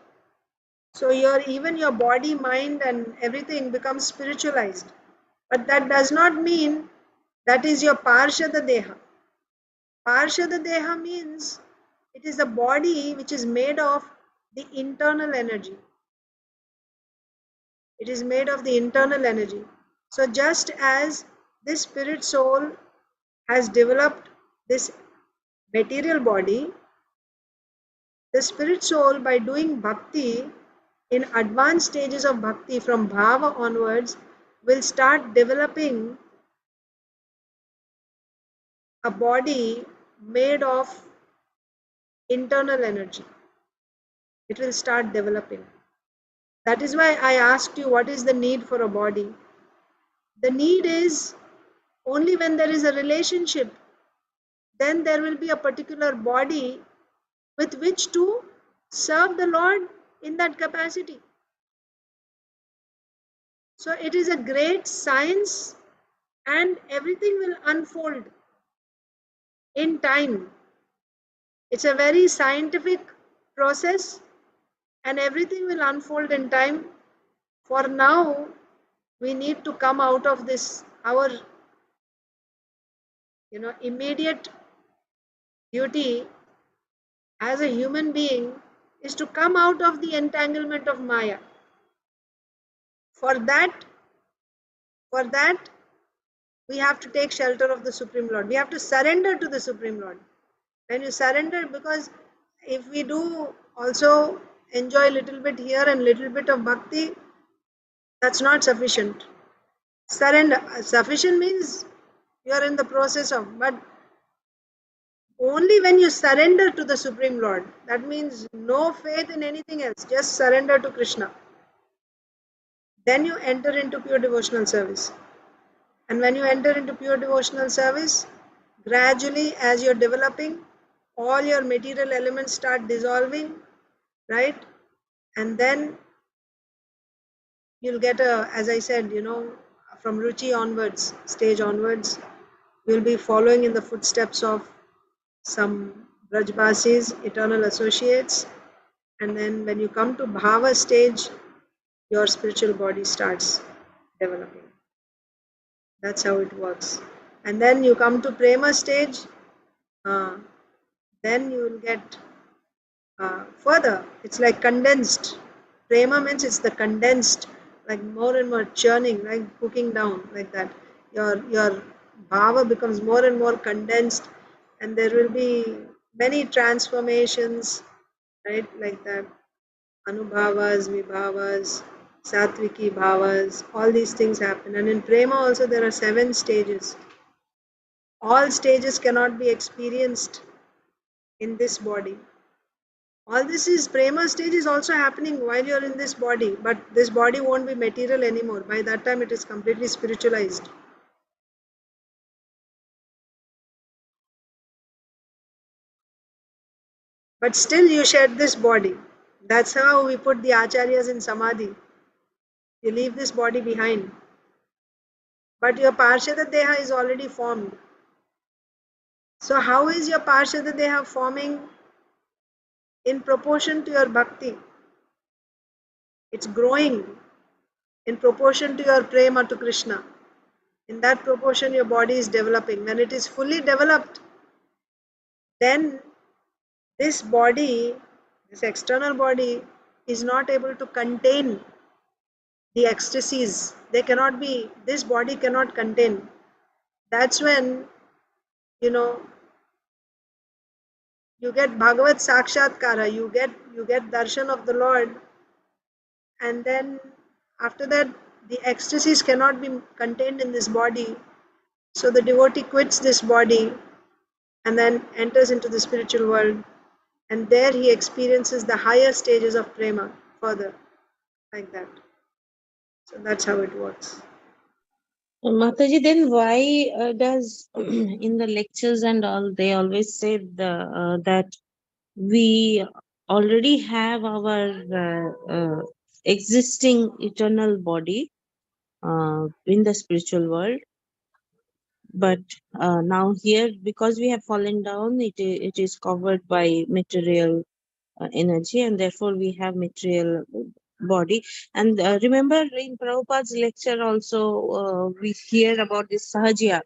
So even your body, mind and everything becomes spiritualized. But that does not mean that is your Parshada Deha. Parshada Deha means it is a body which is made of the internal energy. It is made of the internal energy. So just as this spirit soul has developed this material body, the spirit soul, by doing bhakti, in advanced stages of bhakti from bhava onwards, will start developing a body made of internal energy. It will start developing. That is why I asked you, what is the need for a body? The need is only when there is a relationship, then there will be a particular body with which to serve the Lord in that capacity. So it is a great science and everything will unfold in time. It's a very scientific process and everything will unfold in time. For now, we need to come out of this. Our immediate duty as a human being is to come out of the entanglement of Maya. For that, we have to take shelter of the Supreme Lord. We have to surrender to the Supreme Lord. When you surrender, because if we do also enjoy a little bit here and little bit of bhakti, that's not sufficient. Surrender, sufficient means you are in the process of, but only when you surrender to the Supreme Lord, that means no faith in anything else, just surrender to Krishna. Then you enter into pure devotional service. And when you enter into pure devotional service, gradually as you're developing, all your material elements start dissolving, right? And then you'll get as I said, from Ruchi onwards, stage onwards, you'll be following in the footsteps of some Brajbasis, eternal associates. And then when you come to Bhava stage, your spiritual body starts developing. That's how it works. And then you come to Prema stage, then you will get further. It's like condensed. Prema means it's the condensed like more and more churning, like cooking down, like that. Your bhava becomes more and more condensed, and there will be many transformations, right? Like that. Anubhavas, vibhavas, satviki bhavas, all these things happen. And in prema also there are 7 stages. All stages cannot be experienced in this body. All this is prema stage is also happening while you're in this body, but this body won't be material anymore. By that time it is completely spiritualized. But still you shed this body. That's how we put the acharyas in samadhi. You leave this body behind. But your parshada deha is already formed. So how is your parshada deha forming? In proportion to your bhakti. It's growing in proportion to your prema to Krishna. In that proportion your body is developing. When it is fully developed, then this body, this external body, is not able to contain the ecstasies. They cannot be, this body cannot contain. That's when, you know, you get Bhagavat Sakshatkara, you get darshan of the Lord, and then after that the ecstasies cannot be contained in this body. So the devotee quits this body and then enters into the spiritual world, and there he experiences the higher stages of prema further, like that. So that's how it works. Mataji, then why does in the lectures and all they always say that we already have our existing eternal body in the spiritual world, but now here because we have fallen down, it is covered by material energy, and therefore we have material body. And remember in Prabhupada's lecture also we hear about this Sahajiya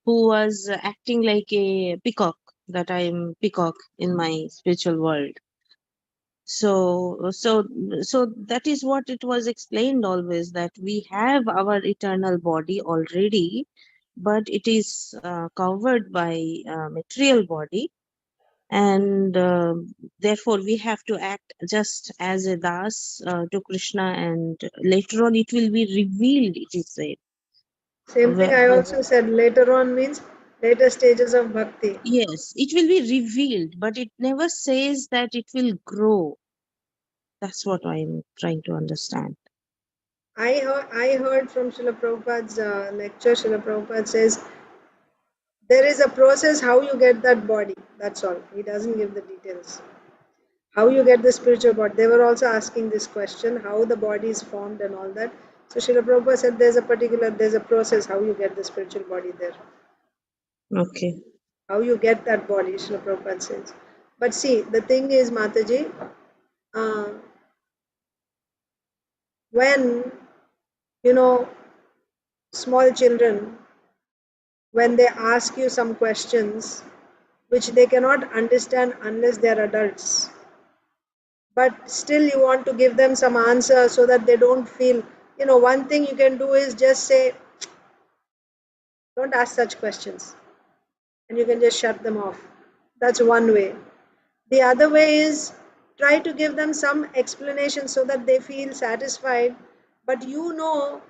who was acting like a peacock, that I am peacock in my spiritual world. So that is what it was explained always, that we have our eternal body already, but it is covered by material body, and therefore we have to act just as a das to Krishna, and later on it will be revealed, it is said. Same thing I also said, later on means later stages of bhakti. Yes, it will be revealed, but it never says that it will grow. That's what I'm trying to understand. I heard from Srila Prabhupada's lecture, Srila Prabhupada says, there is a process how you get that body. That's all. He doesn't give the details. How you get the spiritual body. They were also asking this question, how the body is formed and all that. So Srila Prabhupada said there's a process how you get the spiritual body there. Okay. How you get that body, Srila Prabhupada says. But see, the thing is, Mataji, when, small children, when they ask you some questions which they cannot understand unless they are adults, but still you want to give them some answer so that they don't feel, one thing you can do is just say, don't ask such questions, and you can just shut them off. That's one way. The other way is try to give them some explanation so that they feel satisfied, but you're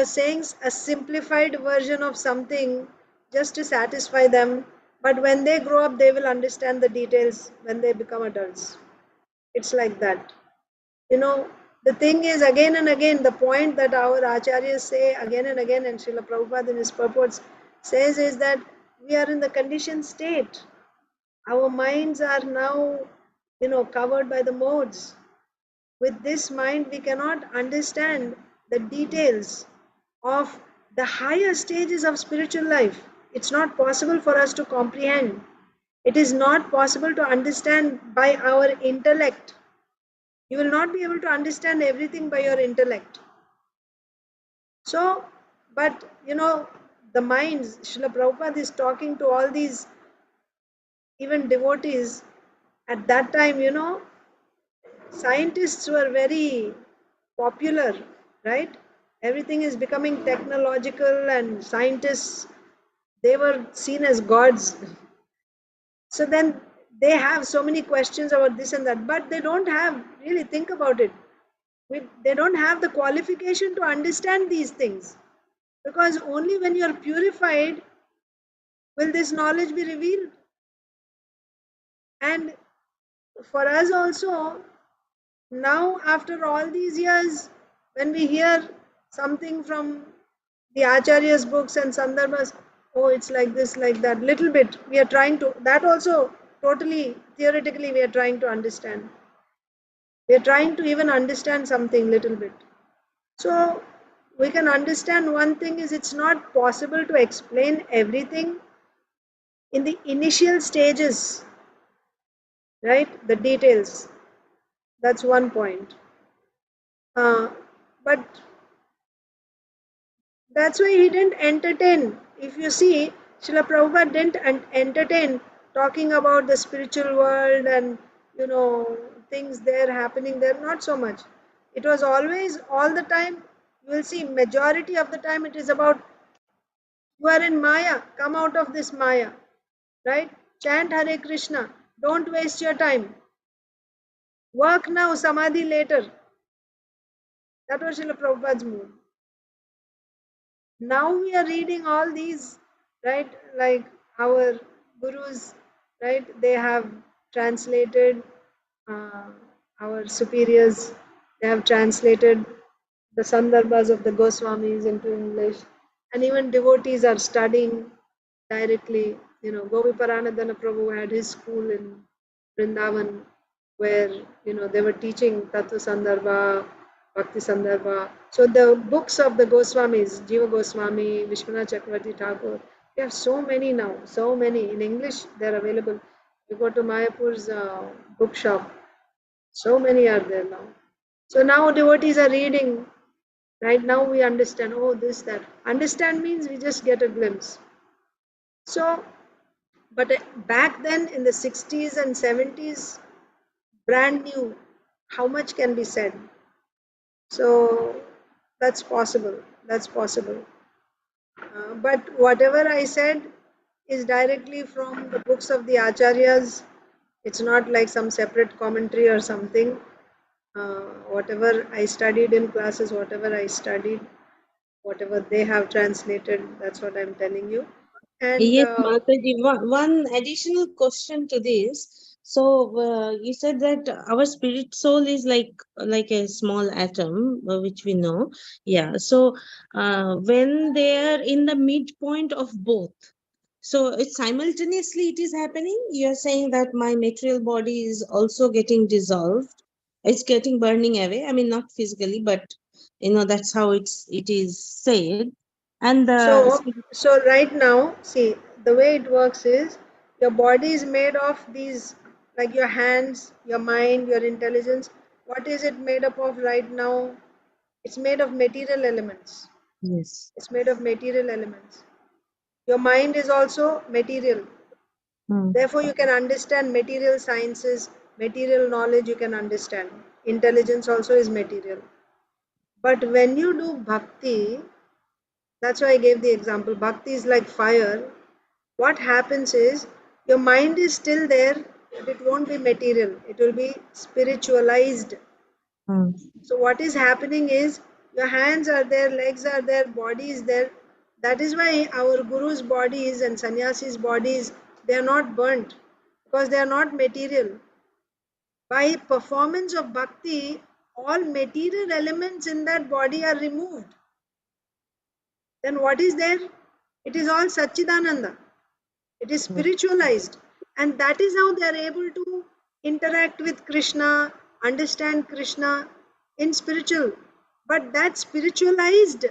saying a simplified version of something just to satisfy them, but when they grow up they will understand the details when they become adults. It's like that. The thing is, again and again, the point that our acharyas say again and again, and Srila Prabhupada in his purports says, is that we are in the conditioned state. Our minds are now, covered by the modes. With this mind, we cannot understand the details of the higher stages of spiritual life. It's not possible for us to comprehend. It is not possible to understand by our intellect. You will not be able to understand everything by your intellect. So, but the minds, Srila Prabhupada is talking to all these even devotees. At that time, scientists were very popular. right? Everything is becoming technological, and scientists, they were seen as gods. So then they have so many questions about this and that, but they don't have, really think about it, they don't have the qualification to understand these things, because only when you are purified will this knowledge be revealed. And for us also, now after all these years, when we hear something from the Acharya's books and Sandarbhas, oh, it's like this, like that, little bit, we are trying to, that also totally, theoretically, we are trying to understand. We are trying to even understand something little bit. So we can understand one thing is it's not possible to explain everything in the initial stages, right? The details. That's one point. But that's why he didn't entertain. If you see, Srila Prabhupada didn't entertain talking about the spiritual world and, things there happening there, not so much. It was always, all the time, you will see majority of the time it is about, you are in Maya, come out of this Maya, right? Chant Hare Krishna, don't waste your time. Work now, Samadhi later. That was Srila Prabhupada's mood. Now we are reading all these, right? Like our gurus, right? They have translated, uh, our superiors, they have translated the Sandarbhas of the Goswamis into English, and even devotees are studying directly. Gopi Paranadhana Prabhu had his school in Vrindavan, where they were teaching Tattva Sandarbha, Bhakti Sandarbha. So the books of the Goswamis, Jiva Goswami, Vishwanath Chakravarti Thakur, we have so many now, so many. In English, they're available. You go to Mayapur's bookshop, so many are there now. So now devotees are reading. Right now we understand, oh, this, that. Understand means we just get a glimpse. So, but back then in the 60s and 70s, brand new, how much can be said? So that's possible. That's possible. But whatever I said is directly from the books of the Acharyas. It's not like some separate commentary or something. Whatever I studied in classes, whatever I studied, whatever they have translated, that's what I'm telling you. And Yes, Mataji, one additional question to this. So you said that our spirit soul is like a small atom, which we know. Yeah. So when they are in the midpoint of both, so it's simultaneously it is happening. You are saying that my material body is also getting dissolved. It's getting burning away. I mean, not physically, but that's how it is said. And the so right now, see, the way it works is your body is made of these, like your hands, your mind, your intelligence. What is it made up of right now? It's made of material elements. yes. It's made of material elements. Your mind is also material. Therefore, you can understand material sciences, material knowledge, you can understand. Intelligence also is material. But when you do bhakti, that's why I gave the example. Bhakti is like fire. What happens is your mind is still there, but it won't be material. It will be spiritualized. So what is happening is your hands are there, legs are there, body is there. That is why our gurus' bodies and sannyasis' bodies, they are not burnt, because they are not material. By performance of bhakti, all material elements in that body are removed. Then what is there? It is all Satchidananda. It is spiritualized. And that is how they are able to interact with Krishna, understand Krishna in spiritual. But that spiritualized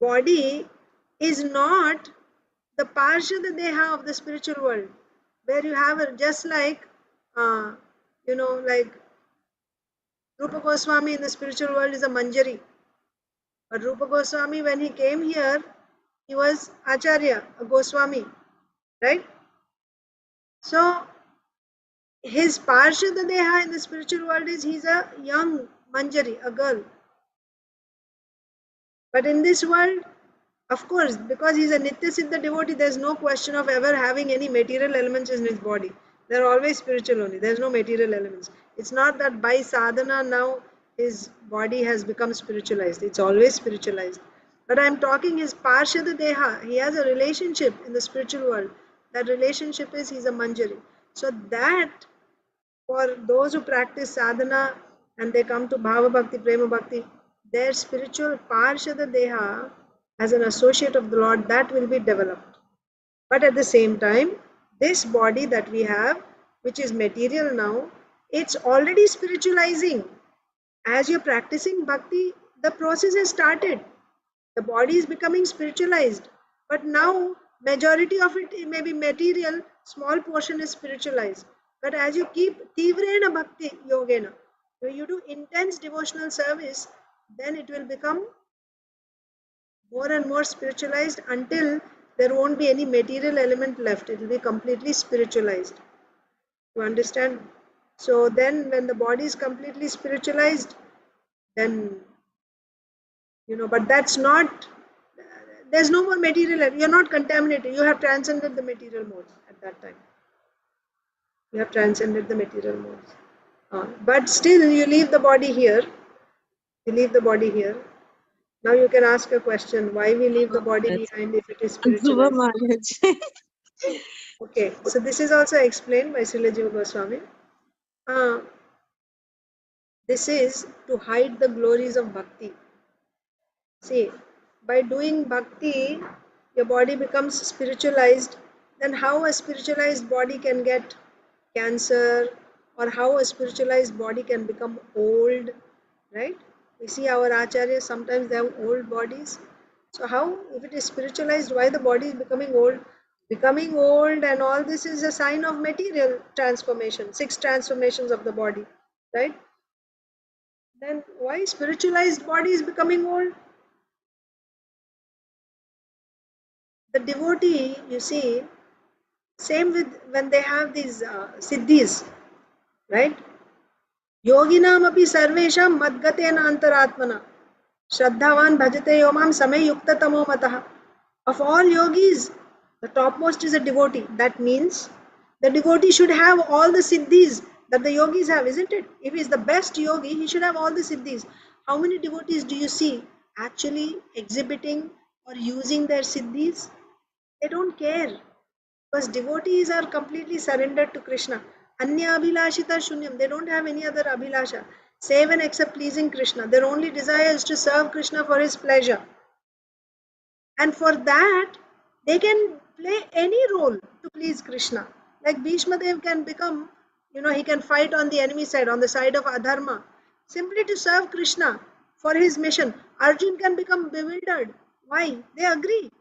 body is not the parsha that they have of the spiritual world, where you have just like, like Rupa Goswami in the spiritual world is a Manjari. But Rupa Goswami, when he came here, he was Acharya, a Goswami, right? So his parsha that they have in the spiritual world is he's a young Manjari, a girl. But in this world, of course, because he's a Nitya Siddha devotee, there's no question of ever having any material elements in his body. They're always spiritual only. There's no material elements. It's not that by sadhana now his body has become spiritualized. It's always spiritualized. But I'm talking his Parshada Deha. He has a relationship in the spiritual world. That relationship is he's a Manjari. So that for those who practice sadhana and they come to Bhava Bhakti, Prema Bhakti, their spiritual Parshada Deha as an associate of the Lord, that will be developed. But at the same time, this body that we have, which is material now, it's already spiritualizing. As you're practicing bhakti, the process has started. The body is becoming spiritualized. But now, majority of it may be material, small portion is spiritualized. But as you keep tivrena bhakti yogena, you do intense devotional service, then it will become more and more spiritualized until there won't be any material element left. It will be completely spiritualized. You understand? So then when the body is completely spiritualized, then, but that's not, there's no more material. You're not contaminated. You have transcended the material modes at that time. You have transcended the material modes. But still you leave the body here. You leave the body here. Now you can ask a question, why we leave the body behind if it is Dhruva spiritualized? Maharaj. Okay, so this is also explained by Srila Jiva Goswami. This is to hide the glories of bhakti. See, by doing bhakti, your body becomes spiritualized. Then how a spiritualized body can get cancer, or how a spiritualized body can become old, right? We see our acharyas, sometimes they have old bodies. So how, if it is spiritualized, why the body is becoming old? Becoming old and all this is a sign of material transformation, 6 transformations of the body, right? Then why spiritualized body is becoming old? The devotee, you see, same with when they have these siddhis, right? Yoginam api sarvesham madgatena antaratmana shraddhavan bhajate yomam samay yukta tamo matah. Of all yogis, the topmost is a devotee. That means the devotee should have all the siddhis that the yogis have, isn't it? If he is the best yogi, he should have all the siddhis. How many devotees do you see actually exhibiting or using their siddhis? They don't care, because devotees are completely surrendered to Krishna. Anya abhilashita shunyam. They don't have any other abhilasha, save and except pleasing Krishna. Their only desire is to serve Krishna for his pleasure. And for that, they can play any role to please Krishna. Like Bhishma Dev can become, he can fight on the enemy side, on the side of adharma, simply to serve Krishna for his mission. Arjun can become bewildered. Why? They agree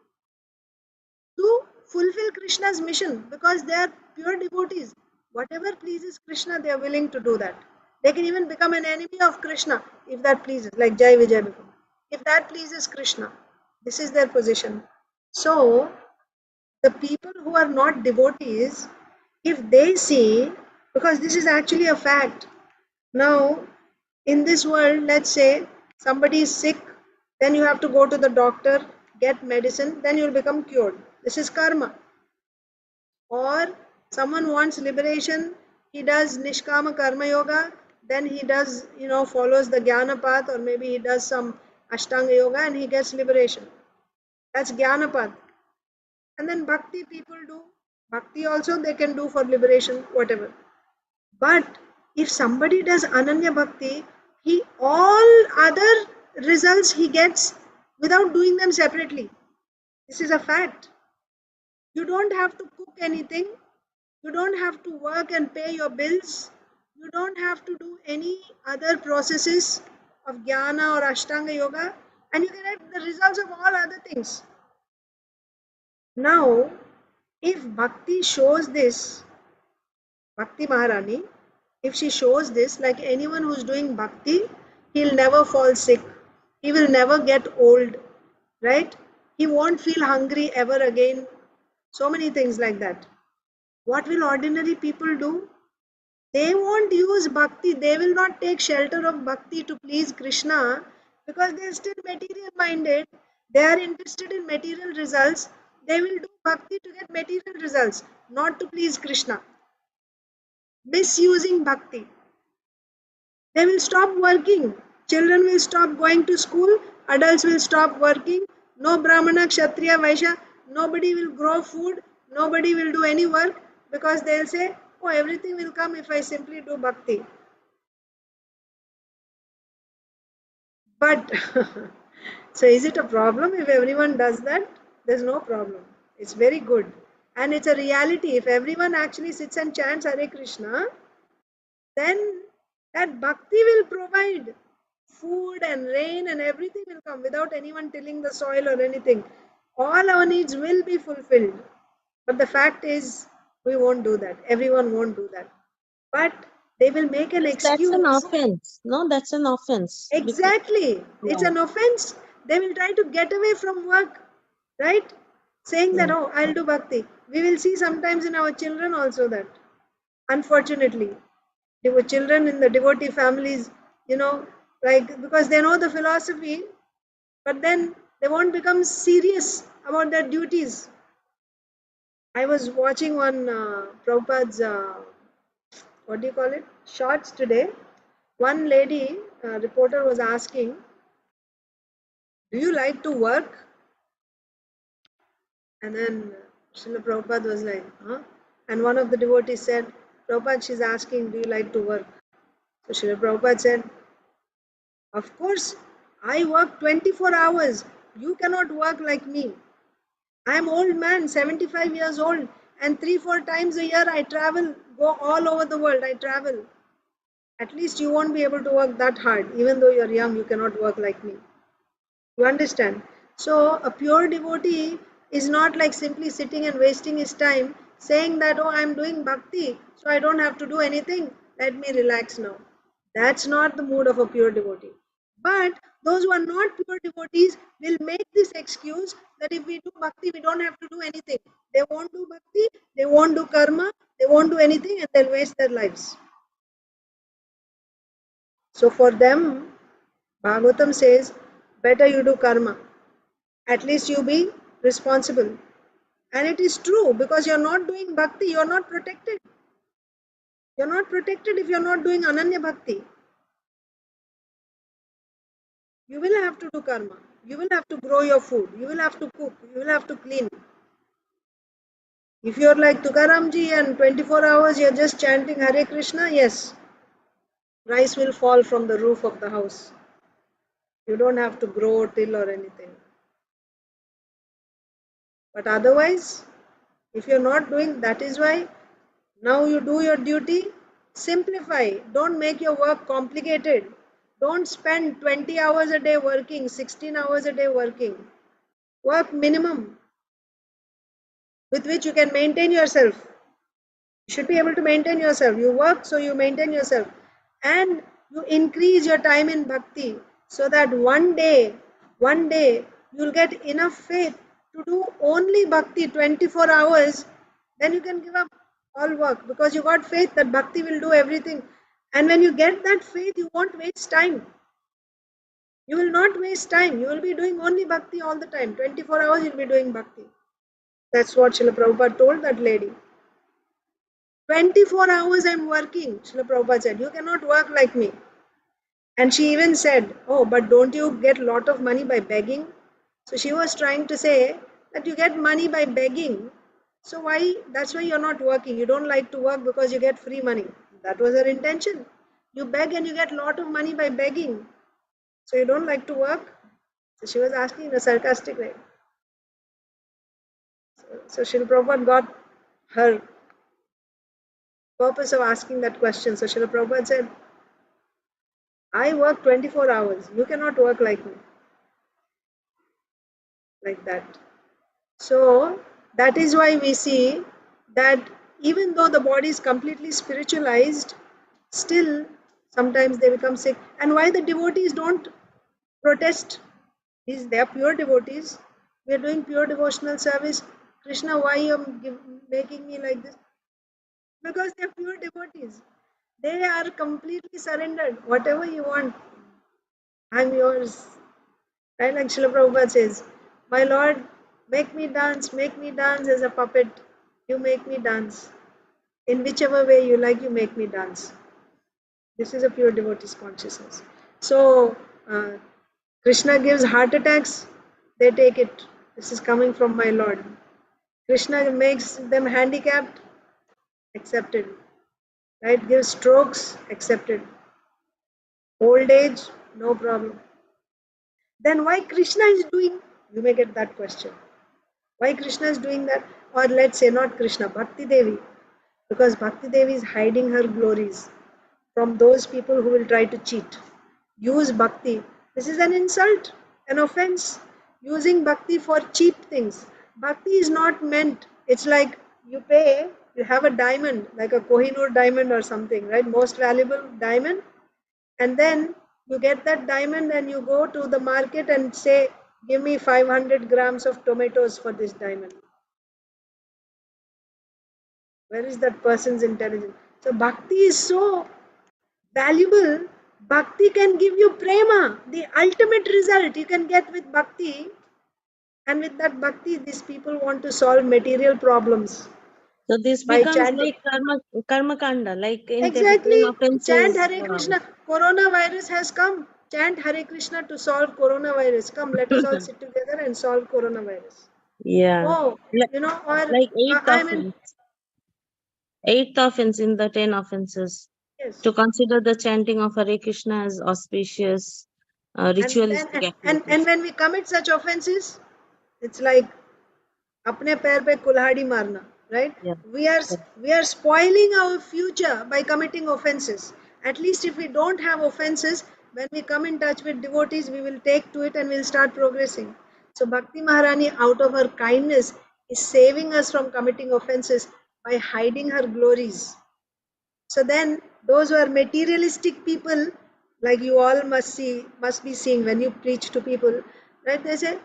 to fulfill Krishna's mission because they are pure devotees. Whatever pleases Krishna, they are willing to do that. They can even become an enemy of Krishna if that pleases, like Jai Vijay become. If that pleases Krishna, this is their position. So, the people who are not devotees, if they see, because this is actually a fact. Now, in this world, let's say somebody is sick, then you have to go to the doctor, get medicine, then you'll become cured. This is karma. Or someone wants liberation, he does Nishkama Karma Yoga, then he does, follows the Jnana path, or maybe he does some Ashtanga Yoga and he gets liberation. That's Jnana path. And then Bhakti people do. Bhakti also they can do for liberation, whatever. But if somebody does Ananya Bhakti, all other results he gets without doing them separately. This is a fact. You don't have to cook anything. You don't have to work and pay your bills. You don't have to do any other processes of Jnana or Ashtanga Yoga, and you get the results of all other things. Now, if Bhakti shows this, Bhakti Maharani, if she shows this, like anyone who's doing Bhakti, he'll never fall sick. He will never get old, right? He won't feel hungry ever again. So many things like that. What will ordinary people do? They won't use Bhakti. They will not take shelter of Bhakti to please Krishna because they are still material minded, they are interested in material results, they will do bhakti to get material results, not to please Krishna. Misusing bhakti. They will stop working. Children will stop going to school, adults will stop working, no Brahmana, Kshatriya, Vaishya, nobody will grow food, nobody will do any work because they'll say, oh, everything will come if I simply do bhakti. But so is it a problem if everyone does that? There's no problem. It's very good. And it's a reality. If everyone actually sits and chants Hare Krishna, then that bhakti will provide food and rain and everything will come without anyone tilling the soil or anything. All our needs will be fulfilled. But the fact is, we won't do that. Everyone won't do that. But they will make an That's an excuse. offense. No, that's an offense. Exactly. It's Yeah. an offense. They will try to get away from work, right? Saying that, oh, I'll do bhakti. We will see sometimes in our children also that, unfortunately, children in the devotee families, like because they know the philosophy, but then they won't become serious about their duties. I was watching one Prabhupada's, what do you call it, shorts today. One lady, reporter was asking, do you like to work? And then Srila Prabhupada was like, huh? And one of the devotees said, Prabhupada, she's asking, do you like to work? So Srila Prabhupada said, of course, I work 24 hours. You cannot work like me. I am old man, 75 years old, and 3-4 times a year I travel, go all over the world, I travel. At least you won't be able to work that hard. Even though you're young, you cannot work like me. You understand? So a pure devotee is not like simply sitting and wasting his time saying that, oh, I'm doing bhakti, so I don't have to do anything. Let me relax now. That's not the mood of a pure devotee. But those who are not pure devotees will make this excuse that if we do bhakti, we don't have to do anything. They won't do bhakti, they won't do karma, they won't do anything, and they'll waste their lives. So for them, Bhagavatam says, better you do karma. At least you be responsible. And it is true, because you're not doing bhakti, you're not protected. You're not protected if you're not doing ananya bhakti. You will have to do karma. You will have to grow your food. You will have to cook. You will have to clean. If you're like Tukaramji and 24 hours you're just chanting Hare Krishna, yes, rice will fall from the roof of the house. You don't have to grow, till or anything. But otherwise, if you're not doing, that is why now you do your duty, simplify. Don't make your work complicated. Don't spend 20 hours a day working, 16 hours a day working. Work minimum with which you can maintain yourself. You should be able to maintain yourself. You work, so you maintain yourself. And you increase your time in bhakti so that one day, you'll get enough faith to do only bhakti 24 hours. Then you can give up all work because you got faith that bhakti will do everything. And when you get that faith, you won't waste time. You will not waste time. You will be doing only bhakti all the time. 24 hours you'll be doing bhakti. That's what Srila Prabhupada told that lady. 24 hours I'm working, Srila Prabhupada said. You cannot work like me. And she even said, oh, but don't you get a lot of money by begging? So she was trying to say that you get money by begging. So why? That's why you're not working. You don't like to work because you get free money. That was her intention. You beg and you get a lot of money by begging. So you don't like to work? So she was asking in a sarcastic way. So Srila Prabhupada got her purpose of asking that question. So Srila Prabhupada said, I work 24 hours. You cannot work like me. Like that. So that is why we see that even though the body is completely spiritualized, still sometimes they become sick. And why the devotees don't protest? They are pure devotees. We are doing pure devotional service. Krishna, why you are making me like this? Because they are pure devotees. They are completely surrendered. Whatever you want, I'm yours. Right? Like Srila Prabhupada says, my Lord, make me dance as a puppet. You make me dance. In whichever way you like, you make me dance. This is a pure devotee's consciousness. So, Krishna gives heart attacks, they take it. This is coming from my Lord. Krishna makes them handicapped, accepted. Right? Gives strokes, accepted. Old age, no problem. Then why Krishna is doing? You may get that question. Why Krishna is doing that? Or let's say not Krishna, Bhakti Devi. Because Bhakti Devi is hiding her glories from those people who will try to cheat. Use bhakti. This is an insult, an offense. Using bhakti for cheap things. Bhakti is not meant, it's like you pay, you have a diamond, like a Kohinoor diamond or something, right? Most valuable diamond. And then you get that diamond and you go to the market and say, give me 500 grams of tomatoes for this diamond. Where is that person's intelligence? So bhakti is so valuable. Bhakti can give you prema, the ultimate result you can get with bhakti. And with that bhakti, these people want to solve material problems So this by becomes chanting. like karma kanda, like in the 10 Exactly. Chant offenses. Hare Krishna. Coronavirus has come. Chant Hare Krishna to solve coronavirus. Come, let us all sit together and solve coronavirus. Yeah, Oh, like, or like eighth I mean, offense, eighth offense in the 10 offenses. yes. To consider the chanting of Hare Krishna as auspicious, And then ritualistic and activities. when we commit such offenses, it's like अपने पैर पे कुल्हाड़ी मारना, right? Yeah. we are we are spoiling our future by committing offenses. At least if we don't have offenses, when we come in touch with devotees, we will take to it and we'll start progressing. So Bhakti Maharani, out of her kindness, is saving us from committing offenses by hiding her glories. So then those who are materialistic people, like you all must be seeing when you preach to people, right? They say,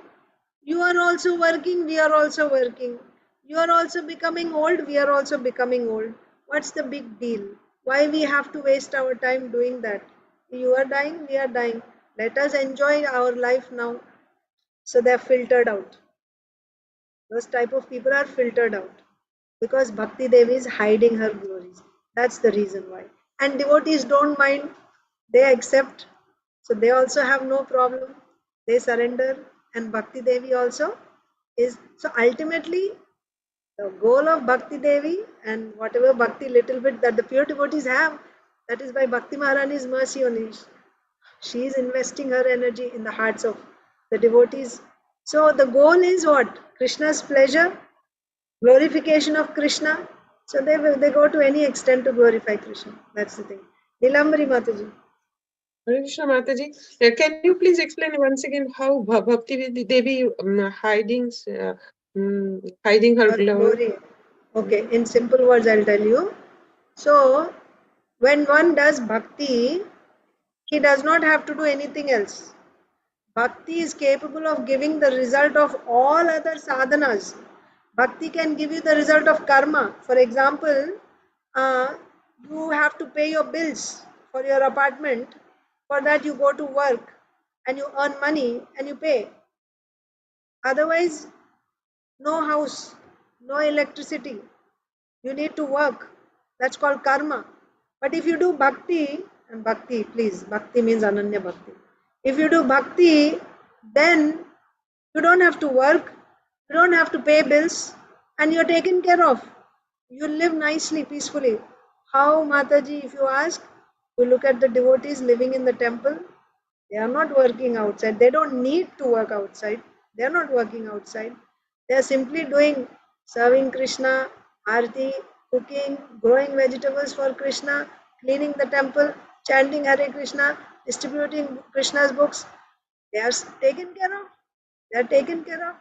you are also working, we are also working. You are also becoming old, we are also becoming old. What's the big deal? Why we have to waste our time doing that? You are dying, we are dying. Let us enjoy our life now. So they are filtered out. Those type of people are filtered out because Bhakti Devi is hiding her glories. That's the reason why. And devotees don't mind, they accept. So they also have no problem. They surrender. And Bhakti Devi also is. So ultimately, the goal of Bhakti Devi and whatever Bhakti little bit that the pure devotees have, that is by Bhakti Maharani's mercy only. She is investing her energy in the hearts of the devotees. So the goal is what? Krishna's pleasure, glorification of Krishna. So they go to any extent to glorify Krishna. That's the thing. Nilambari Mataji. Hare Krishna Mataji, can you please explain once again how Bhakti Devi hiding her Her glory? glory. Okay, in simple words, I'll tell you. So, when one does bhakti, he does not have to do anything else. Bhakti is capable of giving the result of all other sadhanas. Bhakti can give you the result of karma. For example, uh, you have to pay your bills for your apartment. For that, you go to work and you earn money and you pay. Otherwise, no house, no electricity. You need to work. That's called karma. But if you do bhakti, and bhakti, please, bhakti means ananya bhakti. If you do bhakti, then you don't have to work, you don't have to pay bills, and you're taken care of. You live nicely, peacefully. How, Mataji, if you ask, you look at the devotees living in the temple, they are not working outside. They don't need to work outside. They are not working outside. They are simply doing serving Krishna, arti, cooking, growing vegetables for Krishna, cleaning the temple, chanting Hare Krishna, distributing Krishna's books. They are taken care of. They are taken care of.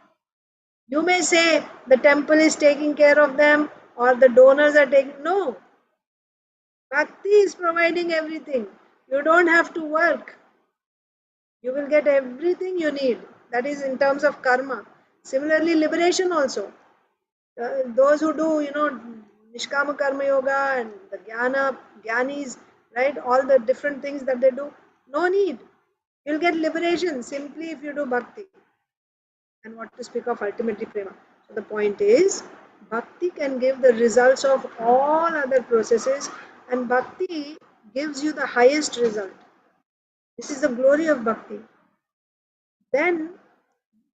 You may say the temple is taking care of them or the donors are taking. No, Bhakti is providing everything. You don't have to work. You will get everything you need. That is in terms of karma. Similarly, liberation also. Those who do, Nishkama Karma Yoga and the Jnanis, right? All the different things that they do, no need. You'll get liberation simply if you do bhakti. And what to speak of ultimately prema. So the point is, bhakti can give the results of all other processes, and bhakti gives you the highest result. This is the glory of bhakti. Then,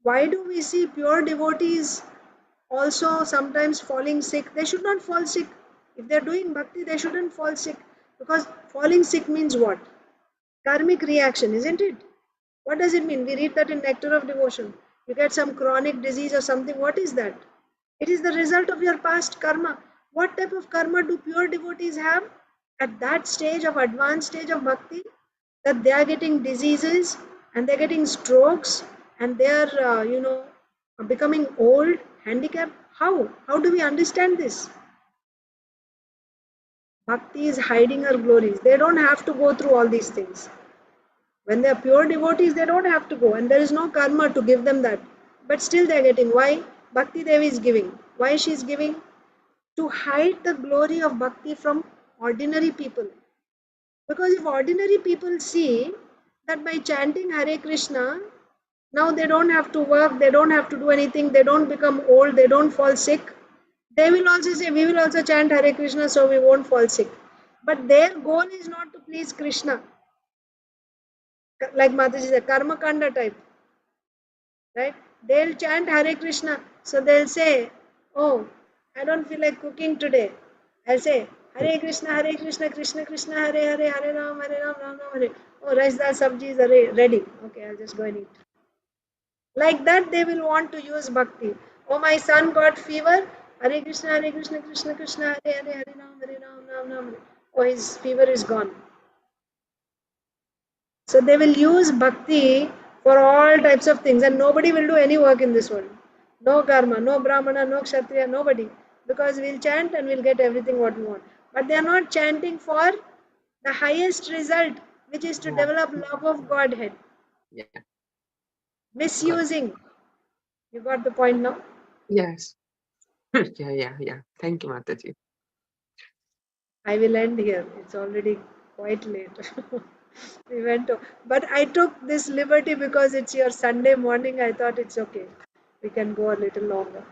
why do we see pure devotees also sometimes falling sick? They should not fall sick. If they're doing bhakti, they shouldn't fall sick. Because falling sick means what? Karmic reaction, isn't it? What does it mean? We read that in Nectar of Devotion. You get some chronic disease or something. What is that? It is the result of your past karma. What type of karma do pure devotees have at that stage of advanced stage of bhakti? That they are getting diseases and they're getting strokes and they are, becoming old, handicapped. How? How do we understand this? Bhakti is hiding her glories. They don't have to go through all these things. When they are pure devotees, they don't have to go, and there is no karma to give them that. But still, they are getting. Why? Bhakti Devi is giving. Why she is giving? To hide the glory of bhakti from ordinary people. Because if ordinary people see that by chanting Hare Krishna, now they don't have to work, they don't have to do anything, they don't become old, they don't fall sick, they will also say, we will also chant Hare Krishna so we won't fall sick. But their goal is not to please Krishna. Like Mataji said, karma kanda type. Right? They'll chant Hare Krishna. So they'll say, oh, I don't feel like cooking today. I'll say, Hare Krishna, Krishna Krishna, Hare Hare, Hare Ram, Ram Ram, Hare. Oh, rice dal sabji is ready. Okay, I'll just go and eat. Like that, they will want to use bhakti. Oh, my son got fever. Hare Krishna, Krishna Krishna, Hare Hare, Hare Ram, Ram Ram. Oh, his fever is gone. So they will use bhakti for all types of things, and nobody will do any work in this world. No karma, no brahmana, no kshatriya, nobody. Because we'll chant and we'll get everything what we want. But they are not chanting for the highest result, which is to develop love of Godhead. Yeah. Misusing. You got the point now? Yes. Yeah. Thank you, Mataji. I will end here. It's already quite late. We went to, but I took this liberty because it's your Sunday morning. I thought it's okay. We can go a little longer.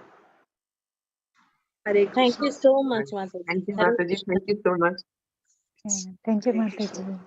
Hare Thank Krishna. you so much, Mataji. Thank you, Hare Mataji. Krishna. Thank you so much. Yeah, thank you, Hare Krishna. Mataji.